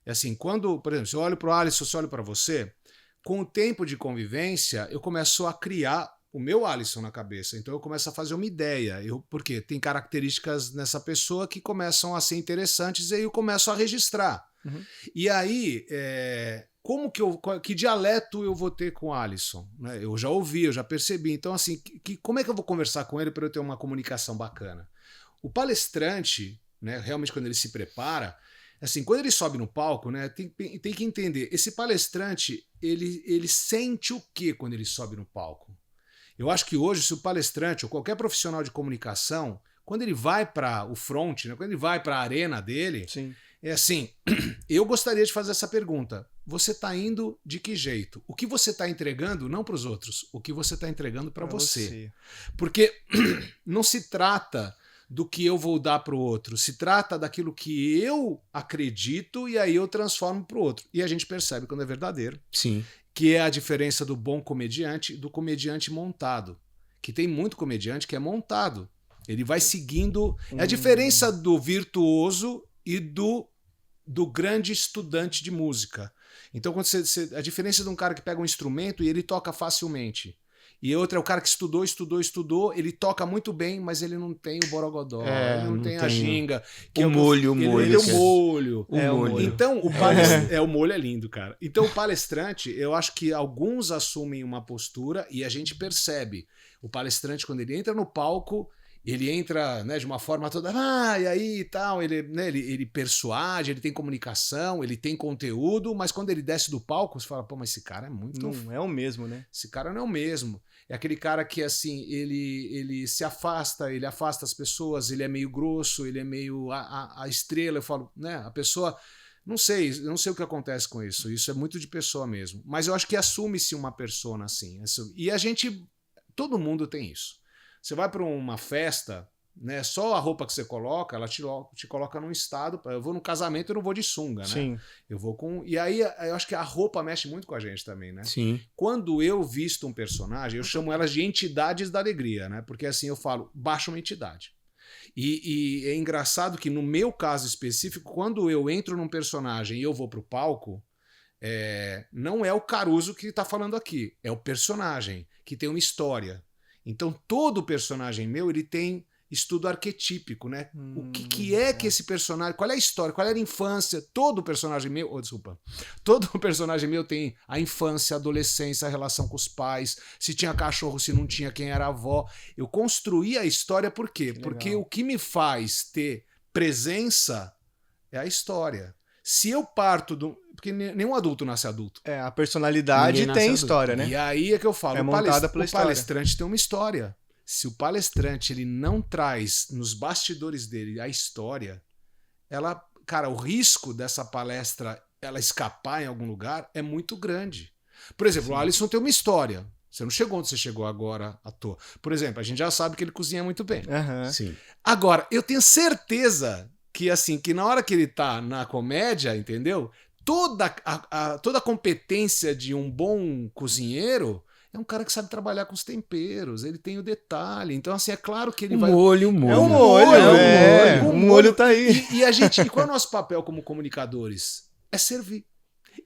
E assim, quando, por exemplo, se eu olho para o Alisson, se eu olho para você, com o tempo de convivência, eu começo a criar o meu Alisson na cabeça. Então eu começo a fazer uma ideia. Porque tem características nessa pessoa que começam a ser interessantes e aí eu começo a registrar. Uhum. E aí, que dialeto eu vou ter com o Alisson? Né? Eu já ouvi, eu já percebi. Então, assim, como é que eu vou conversar com ele para eu ter uma comunicação bacana? O palestrante, né, realmente quando ele se prepara, assim, quando ele sobe no palco, né, tem que entender, esse palestrante, ele sente o que quando ele sobe no palco? Eu acho que hoje, se o palestrante ou qualquer profissional de comunicação, quando ele vai para o front, né, quando ele vai para a arena dele, Sim. é assim, eu gostaria de fazer essa pergunta. Você está indo de que jeito? O que você está entregando, não para os outros, o que você está entregando para você. Porque não se trata do que eu vou dar para o outro, se trata daquilo que eu acredito e aí eu transformo para o outro. E a gente percebe quando é verdadeiro. Sim. Que é a diferença do bom comediante do comediante montado. Que tem muito comediante que é montado. Ele vai seguindo... É a diferença do virtuoso e do grande estudante de música. Então, quando a diferença de um cara que pega um instrumento e ele toca facilmente. E outro é o cara que estudou, ele toca muito bem, mas ele não tem o borogodó, ele não tem a ginga. O molho. Ele é o molho. O molho. Então, o molho é lindo, cara. Então, o palestrante, eu acho que alguns assumem uma postura e a gente percebe. O palestrante, quando ele entra no palco, ele entra, né, de uma forma toda, e aí e tal, ele persuade, ele tem comunicação, ele tem conteúdo, mas quando ele desce do palco, você fala, pô, mas esse cara é muito... Não é o mesmo, né? Esse cara não é o mesmo. É aquele cara que, assim, ele se afasta, ele afasta as pessoas, ele é meio grosso, ele é meio a estrela, eu falo, né, a pessoa... Não sei o que acontece com isso, isso é muito de pessoa mesmo, mas eu acho que assume-se uma persona assim, e a gente, todo mundo tem isso. Você vai para uma festa, né? Só a roupa que você coloca, ela te coloca num estado. Eu vou num casamento, eu não vou de sunga, né? Sim. Eu vou com. E aí eu acho que a roupa mexe muito com a gente também, né? Sim. Quando eu visto um personagem, eu chamo elas de entidades da alegria, né? Porque assim eu falo, baixa uma entidade. E é engraçado que no meu caso específico, quando eu entro num personagem e eu vou pro palco, não é o Caruso que tá falando aqui, é o personagem que tem uma história. Então, todo personagem meu, ele tem estudo arquetípico, né? O que é que esse personagem... Qual é a história? Qual era a infância? Todo personagem meu... Todo personagem meu tem a infância, a adolescência, a relação com os pais, se tinha cachorro, se não tinha, quem era a avó. Eu construí a história por quê? Porque o que me faz ter presença é a história. Se eu parto do... Porque nenhum adulto nasce adulto. A personalidade tem história, né? E aí é que eu falo, o palestrante tem uma história. Se o palestrante ele não traz nos bastidores dele a história, cara, o risco dessa palestra ela escapar em algum lugar é muito grande. Por exemplo, o Alisson tem uma história. Você não chegou onde você chegou agora à toa. Por exemplo, a gente já sabe que ele cozinha muito bem. Sim. Agora, eu tenho certeza que assim, que na hora que ele tá na comédia, entendeu? Toda a competência de um bom cozinheiro é um cara que sabe trabalhar com os temperos, ele tem o detalhe. Então, assim, é claro que ele vai... O molho. O molho tá aí. E qual é o nosso papel como comunicadores? É servir.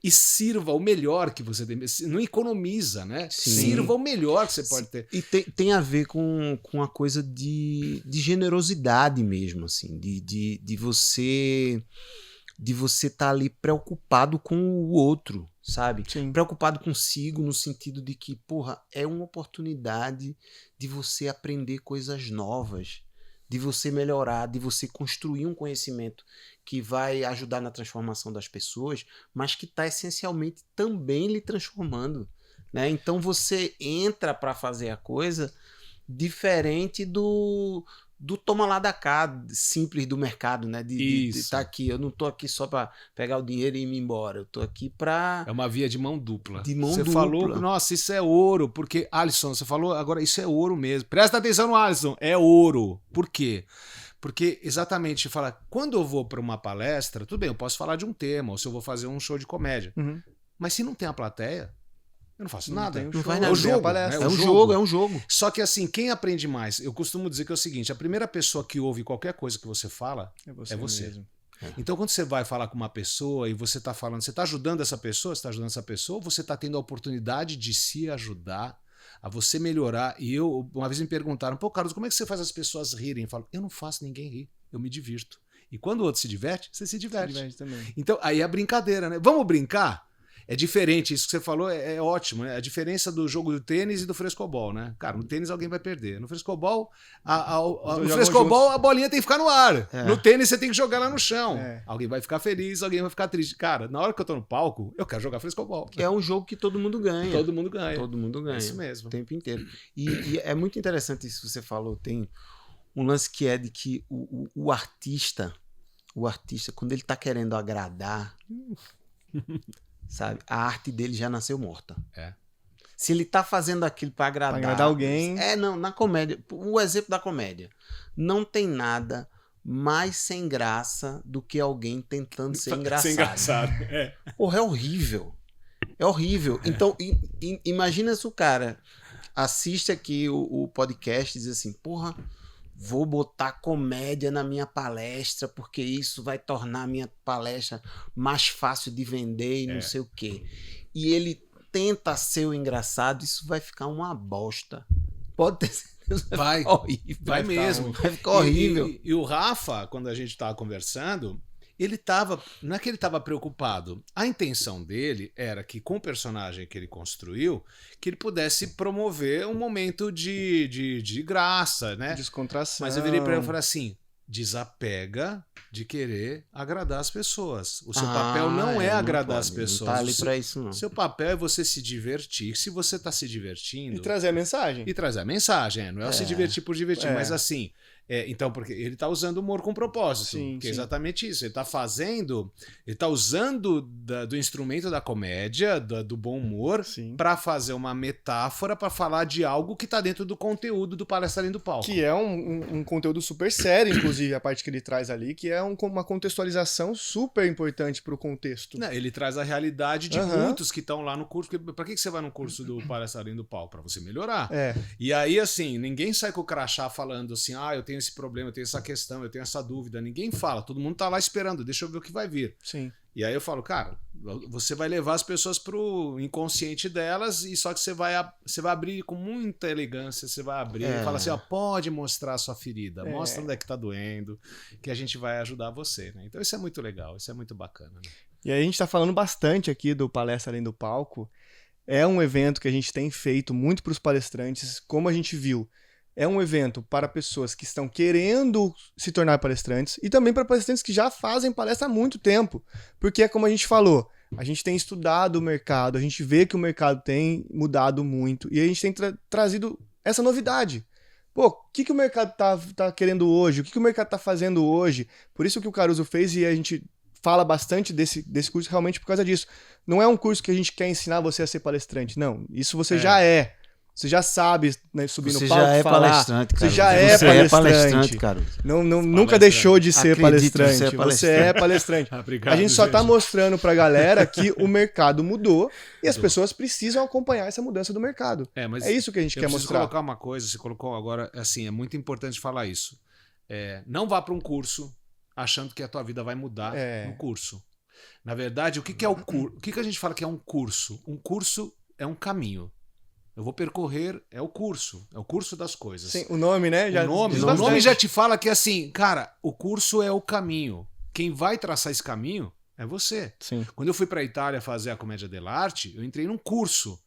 E sirva o melhor que você tem. Não economiza, né? Sim. Sirva o melhor que você pode ter. E tem a ver com a coisa de generosidade mesmo, assim, de você estar ali preocupado com o outro, sabe? Sim. Preocupado consigo no sentido de que, porra, é uma oportunidade de você aprender coisas novas, de você melhorar, de você construir um conhecimento que vai ajudar na transformação das pessoas, mas que está essencialmente também lhe transformando, né? Então você entra para fazer a coisa diferente do toma lá da cá, simples do mercado, né? De estar aqui. Eu não tô aqui só para pegar o dinheiro e ir embora. Eu tô aqui para... É uma via de mão dupla. Você falou, nossa, isso é ouro. Porque, Alisson, você falou, agora isso é ouro mesmo. Presta atenção no Alisson, é ouro. Por quê? Porque, exatamente, fala, quando eu vou para uma palestra, tudo bem, eu posso falar de um tema, ou se eu vou fazer um show de comédia. Mas se não tem a plateia, eu não faço nada. Não vai nada. É o jogo. É um jogo. Só que assim, quem aprende mais? Eu costumo dizer que é o seguinte, a primeira pessoa que ouve qualquer coisa que você fala é você. Mesmo. Então quando você vai falar com uma pessoa e você está falando, você está ajudando essa pessoa, ou você está tendo a oportunidade de se ajudar, a você melhorar. E uma vez me perguntaram, pô, Carlos, como é que você faz as pessoas rirem? Eu falo, eu não faço ninguém rir, eu me divirto. E quando o outro se diverte, você se diverte. Também. Então aí é a brincadeira, né? Vamos brincar? É diferente, isso que você falou é ótimo, né? A diferença do jogo do tênis e do frescobol, né? Cara, no tênis alguém vai perder. No frescobol, a bolinha tem que ficar no ar. No tênis você tem que jogar lá no chão. Alguém vai ficar feliz, alguém vai ficar triste. Cara, na hora que eu tô no palco, eu quero jogar frescobol. É um jogo que todo mundo ganha. Todo mundo ganha. Todo mundo ganha. É isso mesmo. O tempo inteiro. E é muito interessante isso que você falou. Tem um lance que é de que o artista, quando ele tá querendo agradar... Sabe? A arte dele já nasceu morta. Se ele tá fazendo aquilo para agradar alguém. Não, na comédia. O exemplo da comédia. Não tem nada mais sem graça do que alguém tentando ser engraçado. Ser engraçado. Porra, é horrível. É horrível. Então, imagina se o cara assiste aqui o podcast e diz assim, porra, vou botar comédia na minha palestra porque isso vai tornar a minha palestra mais fácil de vender e não sei o quê. E ele tenta ser o engraçado, isso vai ficar uma bosta. Pode ter certeza. Vai ficar horrível. Vai mesmo. Vai ficar horrível. E o Rafa, quando a gente estava conversando, não é que ele estava preocupado. A intenção dele era que, com o personagem que ele construiu, que ele pudesse promover um momento de graça, né? Descontração. Mas eu virei para ele e falei assim, desapega de querer agradar as pessoas. O seu papel não é agradar as pessoas. Não tá ali pra isso, não. Seu papel é você se divertir. Se você está se divertindo... E trazer a mensagem. Não é o se divertir por divertir, mas assim... então, porque ele está usando humor com propósito. Sim, é exatamente isso. Ele está usando do instrumento da comédia, do bom humor, para fazer uma metáfora, para falar de algo que está dentro do conteúdo do Palestra Além do Palco. Que é um conteúdo super sério, inclusive, a parte que ele traz ali, que é uma contextualização super importante para o contexto. Não, ele traz a realidade de muitos que estão lá no curso. Para que você vai no curso do Palestra Além do Palco? Para você melhorar. E aí, assim, ninguém sai com o crachá falando assim, eu tenho esse problema, eu tenho essa questão, eu tenho essa dúvida. Ninguém fala, todo mundo tá lá esperando, deixa eu ver o que vai vir. Sim. E aí eu falo, cara, você vai levar as pessoas pro inconsciente delas, e só que você vai abrir com muita elegância, você vai abrir e fala assim, pode mostrar a sua ferida, mostra onde é que tá doendo, que a gente vai ajudar você, né? Então isso é muito legal, isso é muito bacana, né? E aí a gente tá falando bastante aqui do Palestra Além do Palco. É um evento que a gente tem feito muito para os palestrantes, como a gente viu. É um evento para pessoas que estão querendo se tornar palestrantes e também para palestrantes que já fazem palestra há muito tempo. Porque é como a gente falou, a gente tem estudado o mercado, a gente vê que o mercado tem mudado muito e a gente tem trazido essa novidade. Pô, o que o mercado tá querendo hoje? O que o mercado tá fazendo hoje? Por isso que o Caruso fez e a gente fala bastante desse curso realmente por causa disso. Não é um curso que a gente quer ensinar você a ser palestrante, não. Isso você já é. Você já sabe, né, subir no palco e falar. Palestrante, cara. Você já é palestrante, cara. Nunca deixou de ser palestrante. Você é palestrante. Obrigado, a gente só está mostrando pra galera que o mercado mudou e as pessoas precisam acompanhar essa mudança do mercado. Mas é isso que a gente quer mostrar. Colocar uma coisa, você colocou agora, assim, é muito importante falar isso. Não vá para um curso achando que a tua vida vai mudar no curso. Na verdade, o que é o curso? O que a gente fala que é um curso? Um curso é um caminho. Eu vou percorrer, é o curso das coisas. Sim, o nome, né? O nome já te fala que, assim, cara, o curso é o caminho. Quem vai traçar esse caminho é você. Sim. Quando eu fui para a Itália fazer a Commedia dell'arte, eu entrei num curso.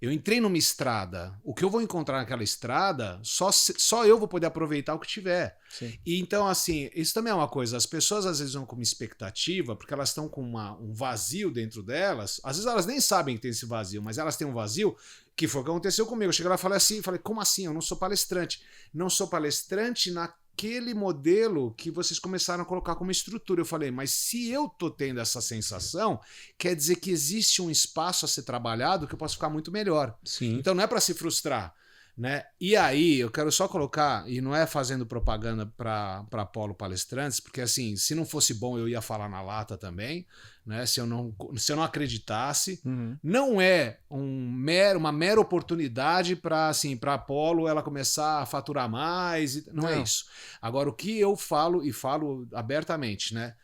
Eu entrei numa estrada. O que eu vou encontrar naquela estrada, só eu vou poder aproveitar o que tiver. Sim. E então, assim, isso também é uma coisa. As pessoas às vezes vão com uma expectativa, porque elas estão com um vazio dentro delas. Às vezes elas nem sabem que tem esse vazio, mas elas têm um vazio, que foi o que aconteceu comigo. Eu cheguei lá e falei, como assim? Eu não sou palestrante. Não sou palestrante naquele modelo que vocês começaram a colocar como estrutura. Eu falei, mas se eu tô tendo essa sensação, quer dizer que existe um espaço a ser trabalhado que eu posso ficar muito melhor. Sim. Então não é para se frustrar, né? E aí eu quero só colocar, e não é fazendo propaganda para Apollo Palestrantes, porque assim, se não fosse bom eu ia falar na lata também, né? Se eu não acreditasse, não é uma mera oportunidade para Apollo ela começar a faturar mais, não é isso. Agora o que eu falo, e falo abertamente, né?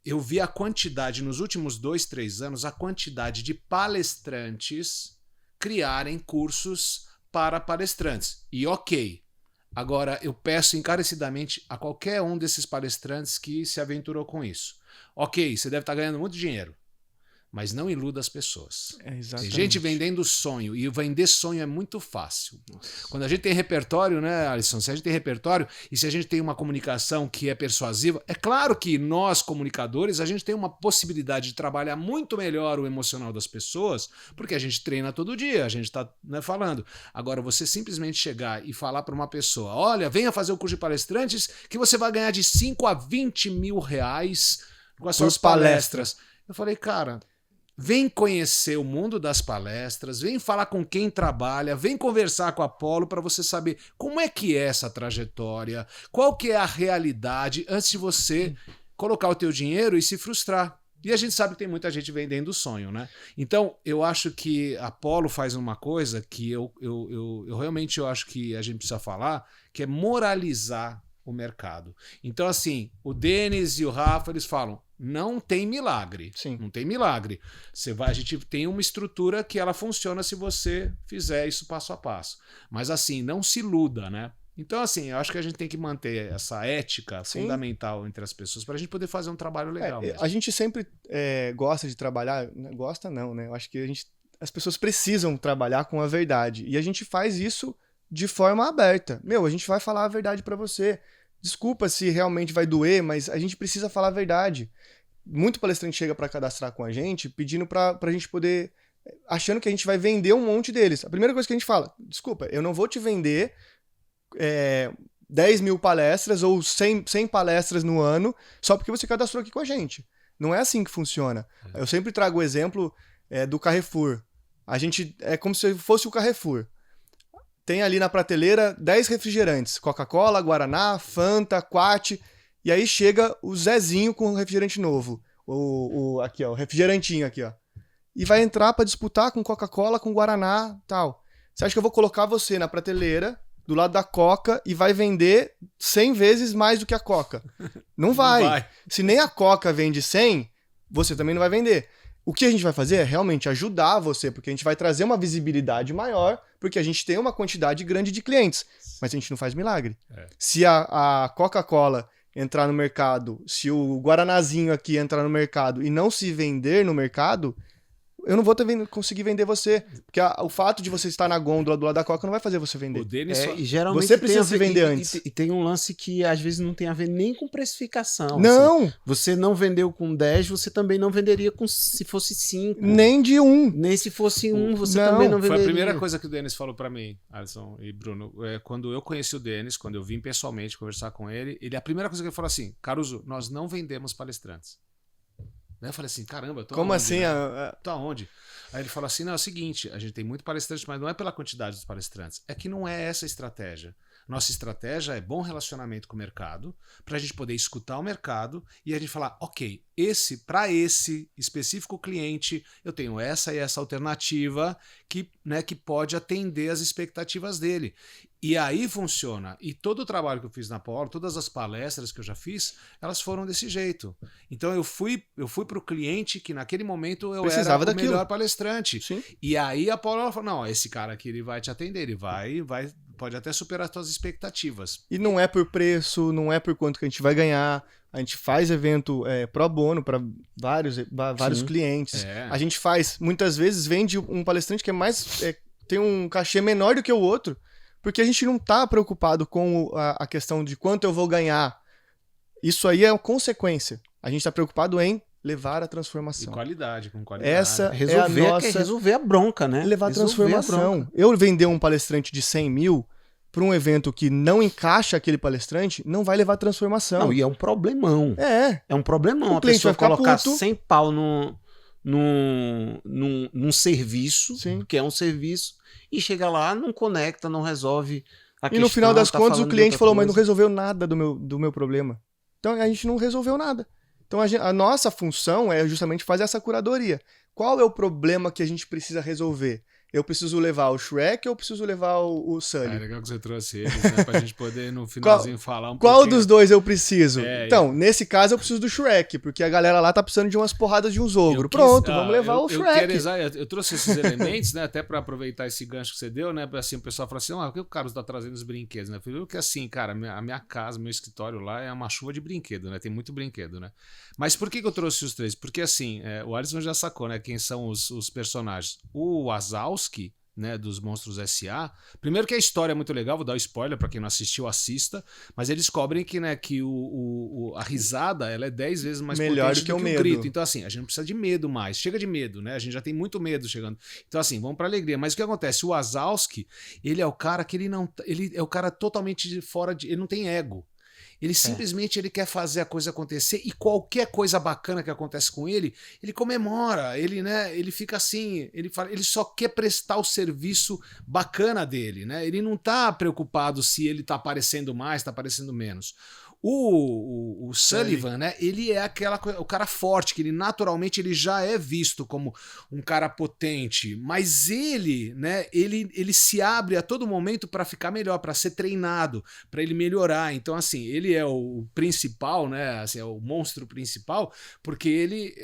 Eu vi a quantidade, nos últimos 2, 3 anos, a quantidade de palestrantes criarem cursos para palestrantes. E ok. Agora, eu peço encarecidamente a qualquer um desses palestrantes que se aventurou com isso. Ok, você deve estar ganhando muito dinheiro. mas não iluda as pessoas. Exatamente. Tem gente vendendo sonho, e vender sonho é muito fácil. Nossa. Quando a gente tem repertório, né, Alisson? Se a gente tem repertório e se a gente tem uma comunicação que é persuasiva, é claro que nós, comunicadores, a gente tem uma possibilidade de trabalhar muito melhor o emocional das pessoas, porque a gente treina todo dia, a gente está, né, falando. Agora, você simplesmente chegar e falar para uma pessoa, olha, venha fazer o curso de palestrantes que você vai ganhar de 5 a 20 mil reais com as suas palestras. Eu falei, cara... Vem conhecer o mundo das palestras, vem falar com quem trabalha, vem conversar com a Apollo para você saber como é que é essa trajetória, qual que é a realidade, antes de você colocar o teu dinheiro e se frustrar. E a gente sabe que tem muita gente vendendo o sonho, né? Então, eu acho que a Apollo faz uma coisa que eu realmente acho que a gente precisa falar, que é moralizar o mercado. Então, assim, o Denis e o Rafa, eles falam, não tem milagre. Sim. Não tem milagre. A gente tem uma estrutura que ela funciona se você fizer isso passo a passo. Mas assim, não se iluda, né? Então, assim, eu acho que a gente tem que manter essa ética fundamental entre as pessoas para a gente poder fazer um trabalho legal mesmo. A gente sempre gosta de trabalhar... Gosta não, né? Eu acho que as pessoas precisam trabalhar com a verdade. E a gente faz isso de forma aberta. A gente vai falar a verdade para você. Desculpa se realmente vai doer, mas a gente precisa falar a verdade. Muito palestrante chega para cadastrar com a gente pedindo pra gente poder... Achando que a gente vai vender um monte deles. A primeira coisa que a gente fala, desculpa, eu não vou te vender 10 mil palestras ou 100 palestras no ano só porque você cadastrou aqui com a gente. Não é assim que funciona. Eu sempre trago o exemplo do Carrefour. A gente é como se fosse o Carrefour. Tem ali na prateleira 10 refrigerantes. Coca-Cola, Guaraná, Fanta, Quat. E aí chega o Zezinho com o refrigerante novo. Aqui, ó, o refrigerantinho aqui, ó. E vai entrar para disputar com Coca-Cola, com Guaraná, tal. Você acha que eu vou colocar você na prateleira, do lado da Coca, e vai vender 100 vezes mais do que a Coca? Não vai. Não vai. Se nem a Coca vende 100, você também não vai vender. O que a gente vai fazer é realmente ajudar você, porque a gente vai trazer uma visibilidade maior, porque a gente tem uma quantidade grande de clientes, mas a gente não faz milagre. Se a Coca-Cola entrar no mercado, se o Guaranazinho aqui entrar no mercado e não se vender no mercado, eu não vou conseguir vender você. Porque o fato de você estar na gôndola do lado da Coca não vai fazer você vender. E geralmente você precisa se vender antes. E tem um lance que às vezes não tem a ver nem com precificação. Não! Assim, você não vendeu com 10, você também não venderia se fosse 5. Nem de 1. Nem se fosse 1, você também não venderia. Foi a primeira coisa que o Denis falou pra mim, Alisson e Bruno. Quando eu conheci o Denis, quando eu vim pessoalmente conversar com ele, a primeira coisa que ele falou assim, Caruso, nós não vendemos palestrantes. Eu falei assim, caramba, tô como aonde, assim? Né? Tô aonde? Aí ele falou assim, não, é o seguinte, a gente tem muito palestrante, mas não é pela quantidade dos palestrantes. É que não é essa a estratégia. Nossa estratégia é bom relacionamento com o mercado, para a gente poder escutar o mercado e a gente falar, ok, para esse específico cliente, eu tenho essa e essa alternativa que pode atender as expectativas dele. E aí funciona. E todo o trabalho que eu fiz na Apollo, todas as palestras que eu já fiz, elas foram desse jeito. Então eu fui para o cliente que naquele momento eu precisava era o daquilo. melhor palestrante. Sim. E aí a Apollo falou, não, esse cara aqui ele vai te atender, ele pode até superar as tuas expectativas. E não é por preço, não é por quanto que a gente vai ganhar. A gente faz evento pro bono para vários clientes. A gente faz, muitas vezes, vende um palestrante que tem um cachê menor do que o outro, porque a gente não está preocupado com a questão de quanto eu vou ganhar. Isso aí é uma consequência. A gente está preocupado em levar a transformação. E qualidade, com qualidade. Essa resolver a bronca, né? Levar a transformação. Eu vender um palestrante de 100 mil para um evento que não encaixa aquele palestrante, não vai levar transformação. Não, e é um problemão. É um problemão. A pessoa colocar puto. 100 pau num serviço, que é um serviço, e chega lá, não conecta, não resolve a questão. E no final das contas o cliente falou, mas não resolveu nada do meu problema. Então a gente não resolveu nada. Então a nossa função é justamente fazer essa curadoria. qual é o problema que a gente precisa resolver? Eu preciso levar o Shrek ou eu preciso levar o Sully? É legal que você trouxe eles, né? Pra gente poder no finalzinho falar um pouquinho. Qual dos dois eu preciso? Então, nesse caso eu preciso do Shrek, porque a galera lá tá precisando de umas porradas de uns ogros. Pronto, vamos levar o Shrek. Eu trouxe esses elementos, né? Até pra aproveitar esse gancho que você deu, né? Assim, o pessoal fala assim, por que o Carlos tá trazendo os brinquedos, né? Eu falei, porque assim, cara, a minha casa, meu escritório lá é uma chuva de brinquedo, né? Tem muito brinquedo, né? Mas por que eu trouxe os três? Porque assim, o Alisson já sacou, né? Quem são os personagens. O Wazowski, né, dos Monstros S.A. Primeiro que a história é muito legal, vou dar um spoiler para quem não assistiu, assista, mas eles descobrem que, né, que a risada ela é 10 vezes mais melhor potente do que o medo. grito. Então assim, a gente não precisa de medo mais, chega de medo, né? A gente já tem muito medo chegando. Então assim, vamos para alegria. Mas o que acontece? O Wazowski, ele é o cara que ele é o cara totalmente fora de, ele não tem ego. Ele simplesmente ele quer fazer a coisa acontecer e qualquer coisa bacana que acontece com ele, ele comemora, ele, né, ele fica assim, ele só quer prestar o serviço bacana dele, né? Ele não tá preocupado se ele tá aparecendo mais, tá aparecendo menos. O Sullivan, né? Ele é o cara forte, que ele naturalmente ele já é visto como um cara potente, mas ele, né? Ele se abre a todo momento para ficar melhor, para ser treinado, para ele melhorar. Então, assim, ele é o principal, né? Assim, é o monstro principal, porque ele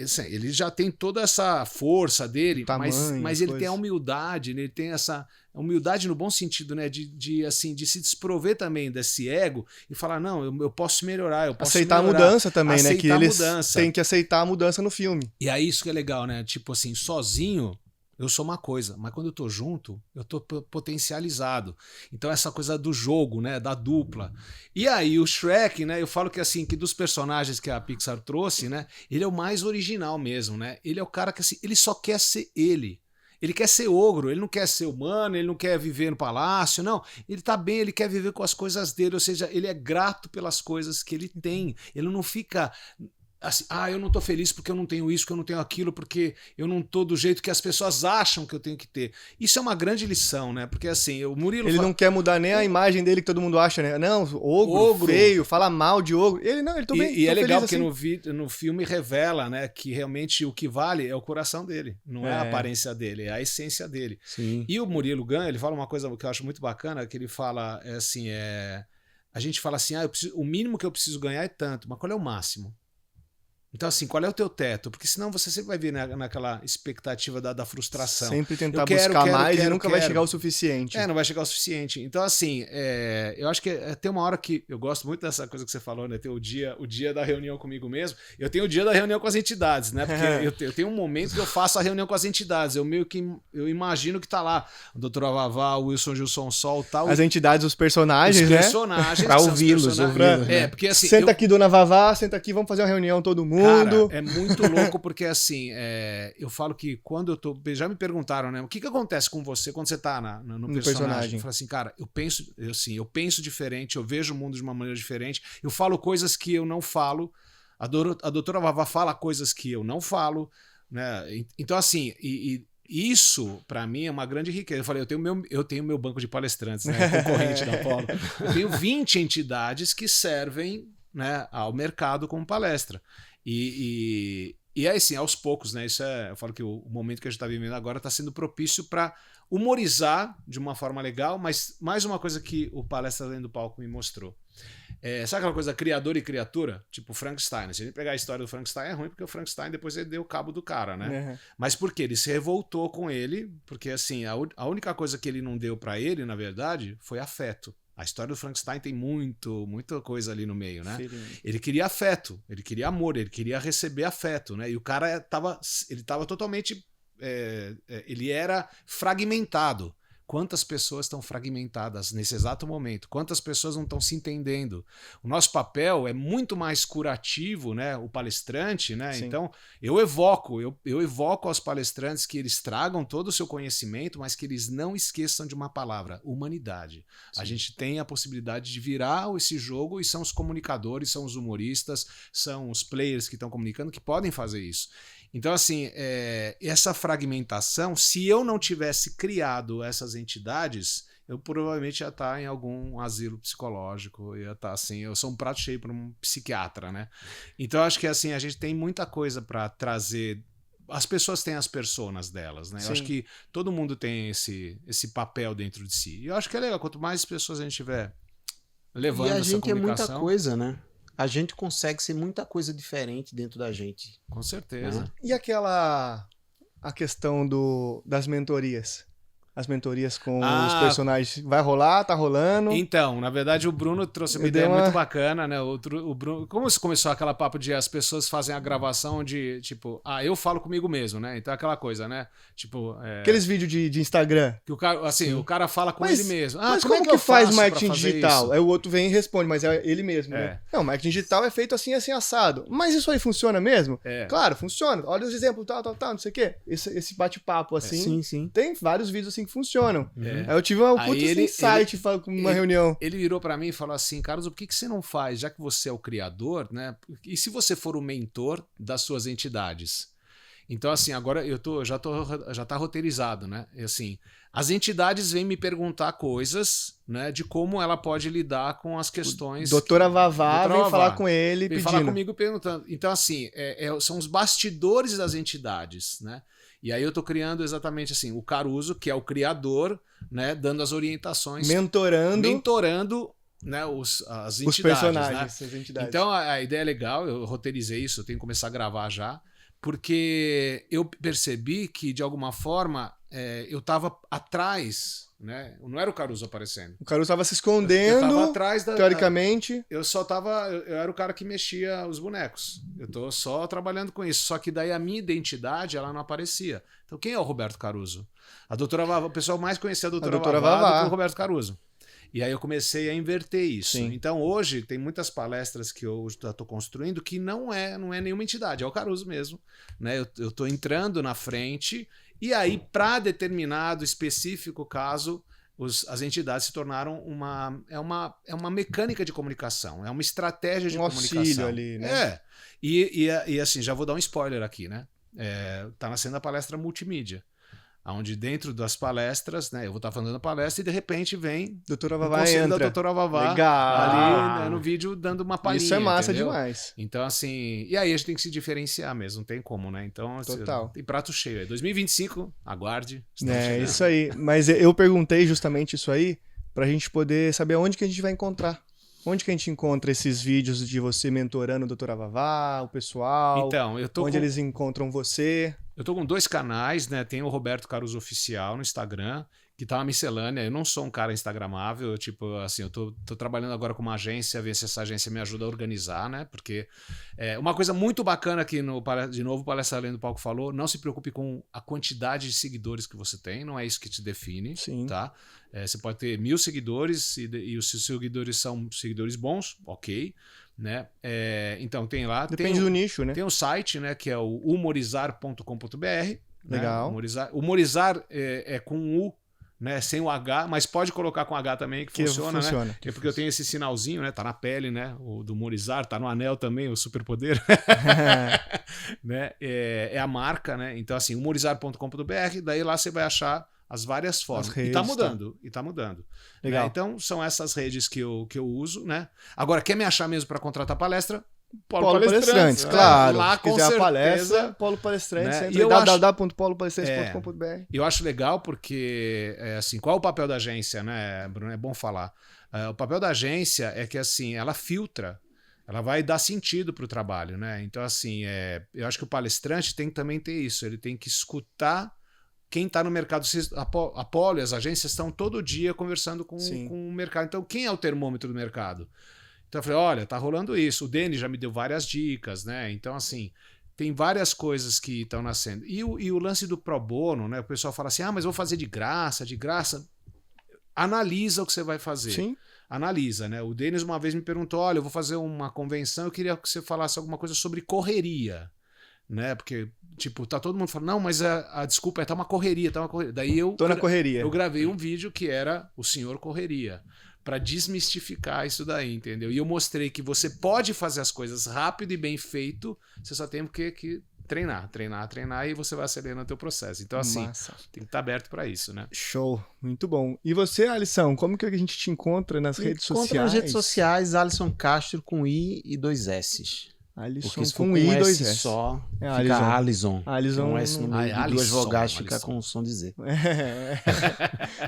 já tem toda essa força dele, tamanho, mas ele tem a humildade, né? Ele tem essa humildade no bom sentido, né? De se desprover também desse ego e falar, não, eu posso melhorar, eu posso aceitar melhorar. A mudança também, né? Que eles mudança. têm que aceitar a mudança no filme. E é isso que é legal, né? Tipo assim, sozinho eu sou uma coisa, mas quando eu tô junto, eu tô potencializado. Então essa coisa do jogo, né, da dupla. E aí o Shrek, né, eu falo que assim, que dos personagens que a Pixar trouxe, né, ele é o mais original mesmo, né? Ele é o cara que assim, ele só quer ser ele. Ele quer ser ogro, ele não quer ser humano, ele não quer viver no palácio, não. Ele tá bem, ele quer viver com as coisas dele, ou seja, ele é grato pelas coisas que ele tem. Ele não fica assim, eu não tô feliz porque eu não tenho isso, porque eu não tenho aquilo, porque eu não tô do jeito que as pessoas acham que eu tenho que ter. Isso é uma grande lição, né? Porque assim, o Murilo... Ele não quer mudar nem a imagem dele que todo mundo acha, né? Não, ogro. Feio, fala mal de ogro. Ele não, ele tô bem. E é legal porque assim. no filme revela, né, que realmente o que vale é o coração dele, não é a aparência dele, é a essência dele. Sim. E o Murilo Gun, ele fala uma coisa que eu acho muito bacana, que ele fala, a gente fala assim, o mínimo que eu preciso ganhar é tanto, mas qual é o máximo? Então, assim, qual é o teu teto? Porque senão você sempre vai vir naquela expectativa da frustração. Sempre tentar buscar mais e nunca vai chegar o suficiente. Não vai chegar o suficiente. Então, assim, eu acho que tem uma hora que eu gosto muito dessa coisa que você falou, né? Ter o dia da reunião comigo mesmo. Eu tenho o dia da reunião com as entidades, né? Porque eu tenho um momento que eu faço a reunião com as entidades. Eu imagino que tá lá o Dr. Vavá, o Wilson Gilson Sol, tal. As entidades, os personagens, né? Pra ouvi-los. Né? Porque assim... Senta aqui, Dona Vavá, senta aqui, vamos fazer uma reunião todo mundo. Cara, é muito louco porque assim, eu falo que quando eu tô... Já me perguntaram, né? O que acontece com você quando você tá no personagem? Eu falo assim, cara, eu penso diferente, eu vejo o mundo de uma maneira diferente, eu falo coisas que eu não falo, a doutora Vavá fala coisas que eu não falo, né? Então assim, isso, para mim, é uma grande riqueza. Eu falei, eu tenho meu banco de palestrantes, né? Concorrente da Apollo. Eu tenho 20 entidades que servem, né, ao mercado como palestra. E aí, assim, aos poucos, né? Eu falo que o momento que a gente está vivendo agora está sendo propício para humorizar de uma forma legal, mas mais uma coisa que o Palestra Além do Palco me mostrou. Sabe aquela coisa criador e criatura? Tipo Frankenstein. Se a gente pegar a história do Frankenstein, é ruim porque o Frankenstein depois ele deu cabo do cara, né? Uhum. Mas por quê? Ele se revoltou com ele, porque assim, a única coisa que ele não deu para ele, na verdade, foi afeto. A história do Frankenstein tem muita coisa ali no meio, né? Ele queria afeto, ele queria amor, ele queria receber afeto, né? E o cara tava totalmente... ele era fragmentado. Quantas pessoas estão fragmentadas nesse exato momento? Quantas pessoas não estão se entendendo? O nosso papel é muito mais curativo, né? O palestrante, né? Sim. Então, eu evoco aos palestrantes que eles tragam todo o seu conhecimento, mas que eles não esqueçam de uma palavra, humanidade. Sim. A gente tem a possibilidade de virar esse jogo e são os comunicadores, são os humoristas, são os players que estão comunicando que podem fazer isso. Então, assim, essa fragmentação, se eu não tivesse criado essas entidades, eu provavelmente ia estar em algum asilo psicológico, ia estar assim, eu sou um prato cheio para um psiquiatra, né? Então, acho que assim, a gente tem muita coisa para trazer as pessoas têm as personas delas, né? Eu acho que todo mundo tem esse papel dentro de si. E eu acho que é legal, quanto mais pessoas a gente tiver levando essa comunicação... E a gente é muita coisa, né? A gente consegue ser muita coisa diferente dentro da gente. Com certeza. Né? E a questão das mentorias? As mentorias com os personagens. Vai rolar? Tá rolando? Então, na verdade, o Bruno trouxe uma ideia muito bacana, né? O Bruno, como começou aquela papo de as pessoas fazem a gravação de, tipo, eu falo comigo mesmo, né? Então é aquela coisa, né? Tipo... Aqueles vídeos de Instagram. Que o cara, assim, o cara fala com ele mesmo. Mas como que faz marketing digital? Aí o outro vem e responde, mas é ele mesmo, né? Não, marketing digital é feito assim, assim, assado. Mas isso aí funciona mesmo? Claro, funciona. Olha os exemplos, tal, não sei o quê. Esse bate-papo, assim. Sim. Tem vários vídeos assim que funcionam. Aí eu tive um puto insight com uma reunião. Ele virou pra mim e falou assim, Carlos, por que você não faz, já que você é o criador, né? E se você for o mentor das suas entidades? Então, assim, agora já tá roteirizado, né? E, assim, as entidades vêm me perguntar coisas, né? De como ela pode lidar com as questões... Doutora Vavá vem falar com ele pedindo. Vem falar comigo perguntando. Então, assim, são os bastidores das entidades, né? E aí eu tô criando exatamente assim, o Caruso, que é o criador, né? Dando as orientações. Mentorando, né, as entidades. Os personagens, né? As entidades. Então, a ideia é legal, eu roteirizei isso, eu tenho que começar a gravar já. Porque eu percebi que, de alguma forma, eu estava atrás, né? Não era o Caruso aparecendo. O Caruso estava se escondendo, eu tava atrás teoricamente. Eu era o cara que mexia os bonecos. Eu tô só trabalhando com isso. Só que daí a minha identidade, ela não aparecia. Então quem é o Roberto Caruso? A doutora Vavá, o pessoal mais conhecia a doutora Vavá do que o Roberto Caruso. E aí eu comecei a inverter isso. Sim. Então hoje tem muitas palestras que eu estou construindo que não é nenhuma entidade, é o Caruso mesmo. Né? Eu estou entrando na frente e aí para determinado específico caso as entidades se tornaram uma mecânica de comunicação, é uma estratégia de comunicação. Auxílio ali, né? E assim, já vou dar um spoiler aqui, né? Tá nascendo a palestra multimídia. Onde dentro das palestras, né, eu vou estar falando a palestra e de repente vem doutora Vavá entra. Da doutora Vavá ali, né, no vídeo dando uma palhinha. Isso é massa, entendeu? Demais. Então assim, e aí a gente tem que se diferenciar mesmo, não tem como, né? Então, total. Tem prato cheio aí. 2025, aguarde. Isso aí. Mas eu perguntei justamente isso aí pra gente poder saber onde que a gente vai encontrar. Onde que a gente encontra esses vídeos de você mentorando a doutora Vavá, o pessoal? Então, onde eles encontram você? Eu tô com 2 canais, né? Tem o Roberto Caruso Oficial no Instagram, que tá uma miscelânea. Eu não sou um cara instagramável, eu tô trabalhando agora com uma agência, ver se essa agência me ajuda a organizar, né? Porque uma coisa muito bacana que, de novo, o Palestra Além do Palco falou, não se preocupe com a quantidade de seguidores que você tem, não é isso que te define, Sim. Tá? Você pode ter 1000 seguidores e os seus seguidores são seguidores bons, ok, né? Então tem lá... Depende do nicho, né? Tem um site, né, que é o humorizar.com.br. Legal. Né? Humorizar é com U, né, sem o H, mas pode colocar com H também, que funciona. Né? É porque eu tenho esse sinalzinho, né? Tá na pele, né? O do humorizar, tá no anel também, o superpoder. Né? É a marca, né? Então, assim, humorizar.com.br, daí lá você vai achar as várias formas. Redes, e tá mudando. Legal. Né? Então, são essas redes que eu uso, né? Agora, quer me achar mesmo para contratar palestra? Polo Palestrantes, claro. Lá, se quiser a palestra, Polo Palestrantes, né? www.polopalestrantes.com.br. Eu acho legal porque, assim, qual é o papel da agência, né, Bruno? É bom falar. O papel da agência é que, assim, ela filtra, ela vai dar sentido para o trabalho, né? Então, assim, eu acho que o palestrante tem que também ter isso, ele tem que escutar quem está no mercado. A Polo e as agências estão todo dia conversando com o mercado. Então, quem é o termômetro do mercado? Então eu falei, olha, tá rolando isso. O Denis já me deu várias dicas, né? Então, assim, tem várias coisas que estão nascendo. E o lance do pro bono, né? O pessoal fala assim, mas eu vou fazer de graça. Analisa o que você vai fazer. Sim. Analisa, né? O Denis uma vez me perguntou, olha, eu vou fazer uma convenção, eu queria que você falasse alguma coisa sobre correria, né? Porque, tipo, tá todo mundo falando, não, mas a desculpa tá uma correria, Daí tô na correria. Eu gravei um vídeo que era o Senhor Correria, para desmistificar isso daí, entendeu? E eu mostrei que você pode fazer as coisas rápido e bem feito, você só tem que treinar e você vai acelerando o teu processo. Então, assim, tem que estar aberto para isso, né? Show, muito bom. E você, Alisson, como que a gente te encontra nas redes sociais? Nas redes sociais, Alisson Castro com I e 2 S's. Alisson Porque se for com com I e S 2 S. só, É fica Alisson. Alisson. Um S no meio de duas vogais fica com o som de Z.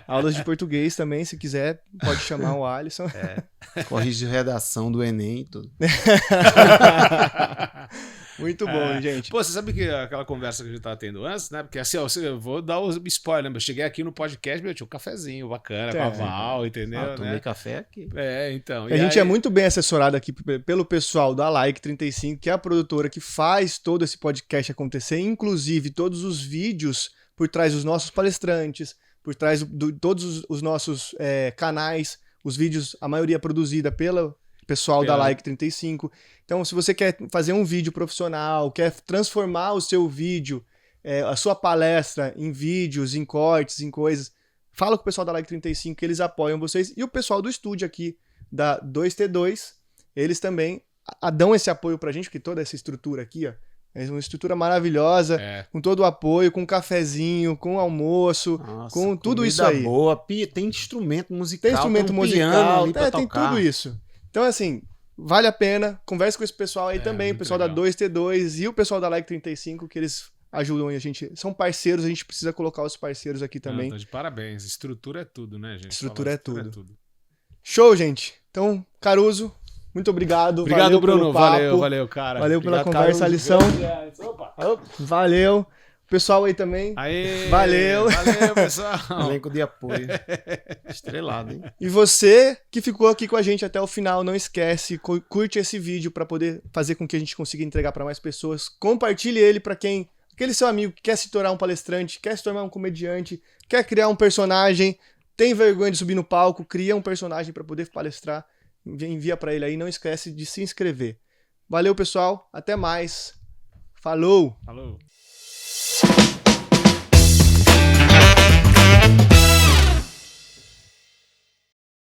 Aulas de português também, se quiser, pode chamar o Alisson. Corrige redação do Enem e tudo. Muito bom, gente. Pô, você sabe que aquela conversa que a gente tava tendo antes, né? Porque assim, ó, eu vou dar o spoiler, né? Eu cheguei aqui no podcast, meu, tinha um cafezinho bacana com a Val, entendeu? Tomei café aqui. Então. A gente é muito bem assessorado aqui pelo pessoal da Like 35, que é a produtora que faz todo esse podcast acontecer, inclusive todos os vídeos por trás dos nossos palestrantes, por trás de todos os nossos canais, os vídeos, a maioria produzida pelo pessoal da Like 35. Então, se você quer fazer um vídeo profissional, quer transformar o seu vídeo, a sua palestra em vídeos, em cortes, em coisas, fala com o pessoal da Like 35 que eles apoiam vocês. E o pessoal do estúdio aqui, da 2T2, eles também dão esse apoio pra gente, porque toda essa estrutura aqui, ó, é uma estrutura maravilhosa, com todo o apoio, com cafezinho, com almoço, com tudo isso aí. Boa, tem instrumento musical, tem instrumento musical, tem tocar. tudo isso. Então, assim, vale a pena, converse com esse pessoal aí também, o pessoal legal. Da 2T2 e o pessoal da Like 35, que eles ajudam a gente, são parceiros, a gente precisa colocar os parceiros aqui também. Tá de parabéns, estrutura é tudo, né, gente? Estrutura é tudo. Show, gente. Então, Caruso, muito obrigado. Obrigado, Bruno. Valeu, cara. Valeu pela conversa, a lição. Valeu. Pessoal aí também. Valeu, pessoal. Elenco de apoio. Estrelado, hein? E você que ficou aqui com a gente até o final, não esquece, curte esse vídeo para poder fazer com que a gente consiga entregar para mais pessoas. Compartilhe ele para aquele seu amigo que quer se tornar um palestrante, quer se tornar um comediante, quer criar um personagem, tem vergonha de subir no palco, cria um personagem para poder palestrar. Envia para ele aí, não esquece de se inscrever. Valeu, pessoal. Até mais. Falou!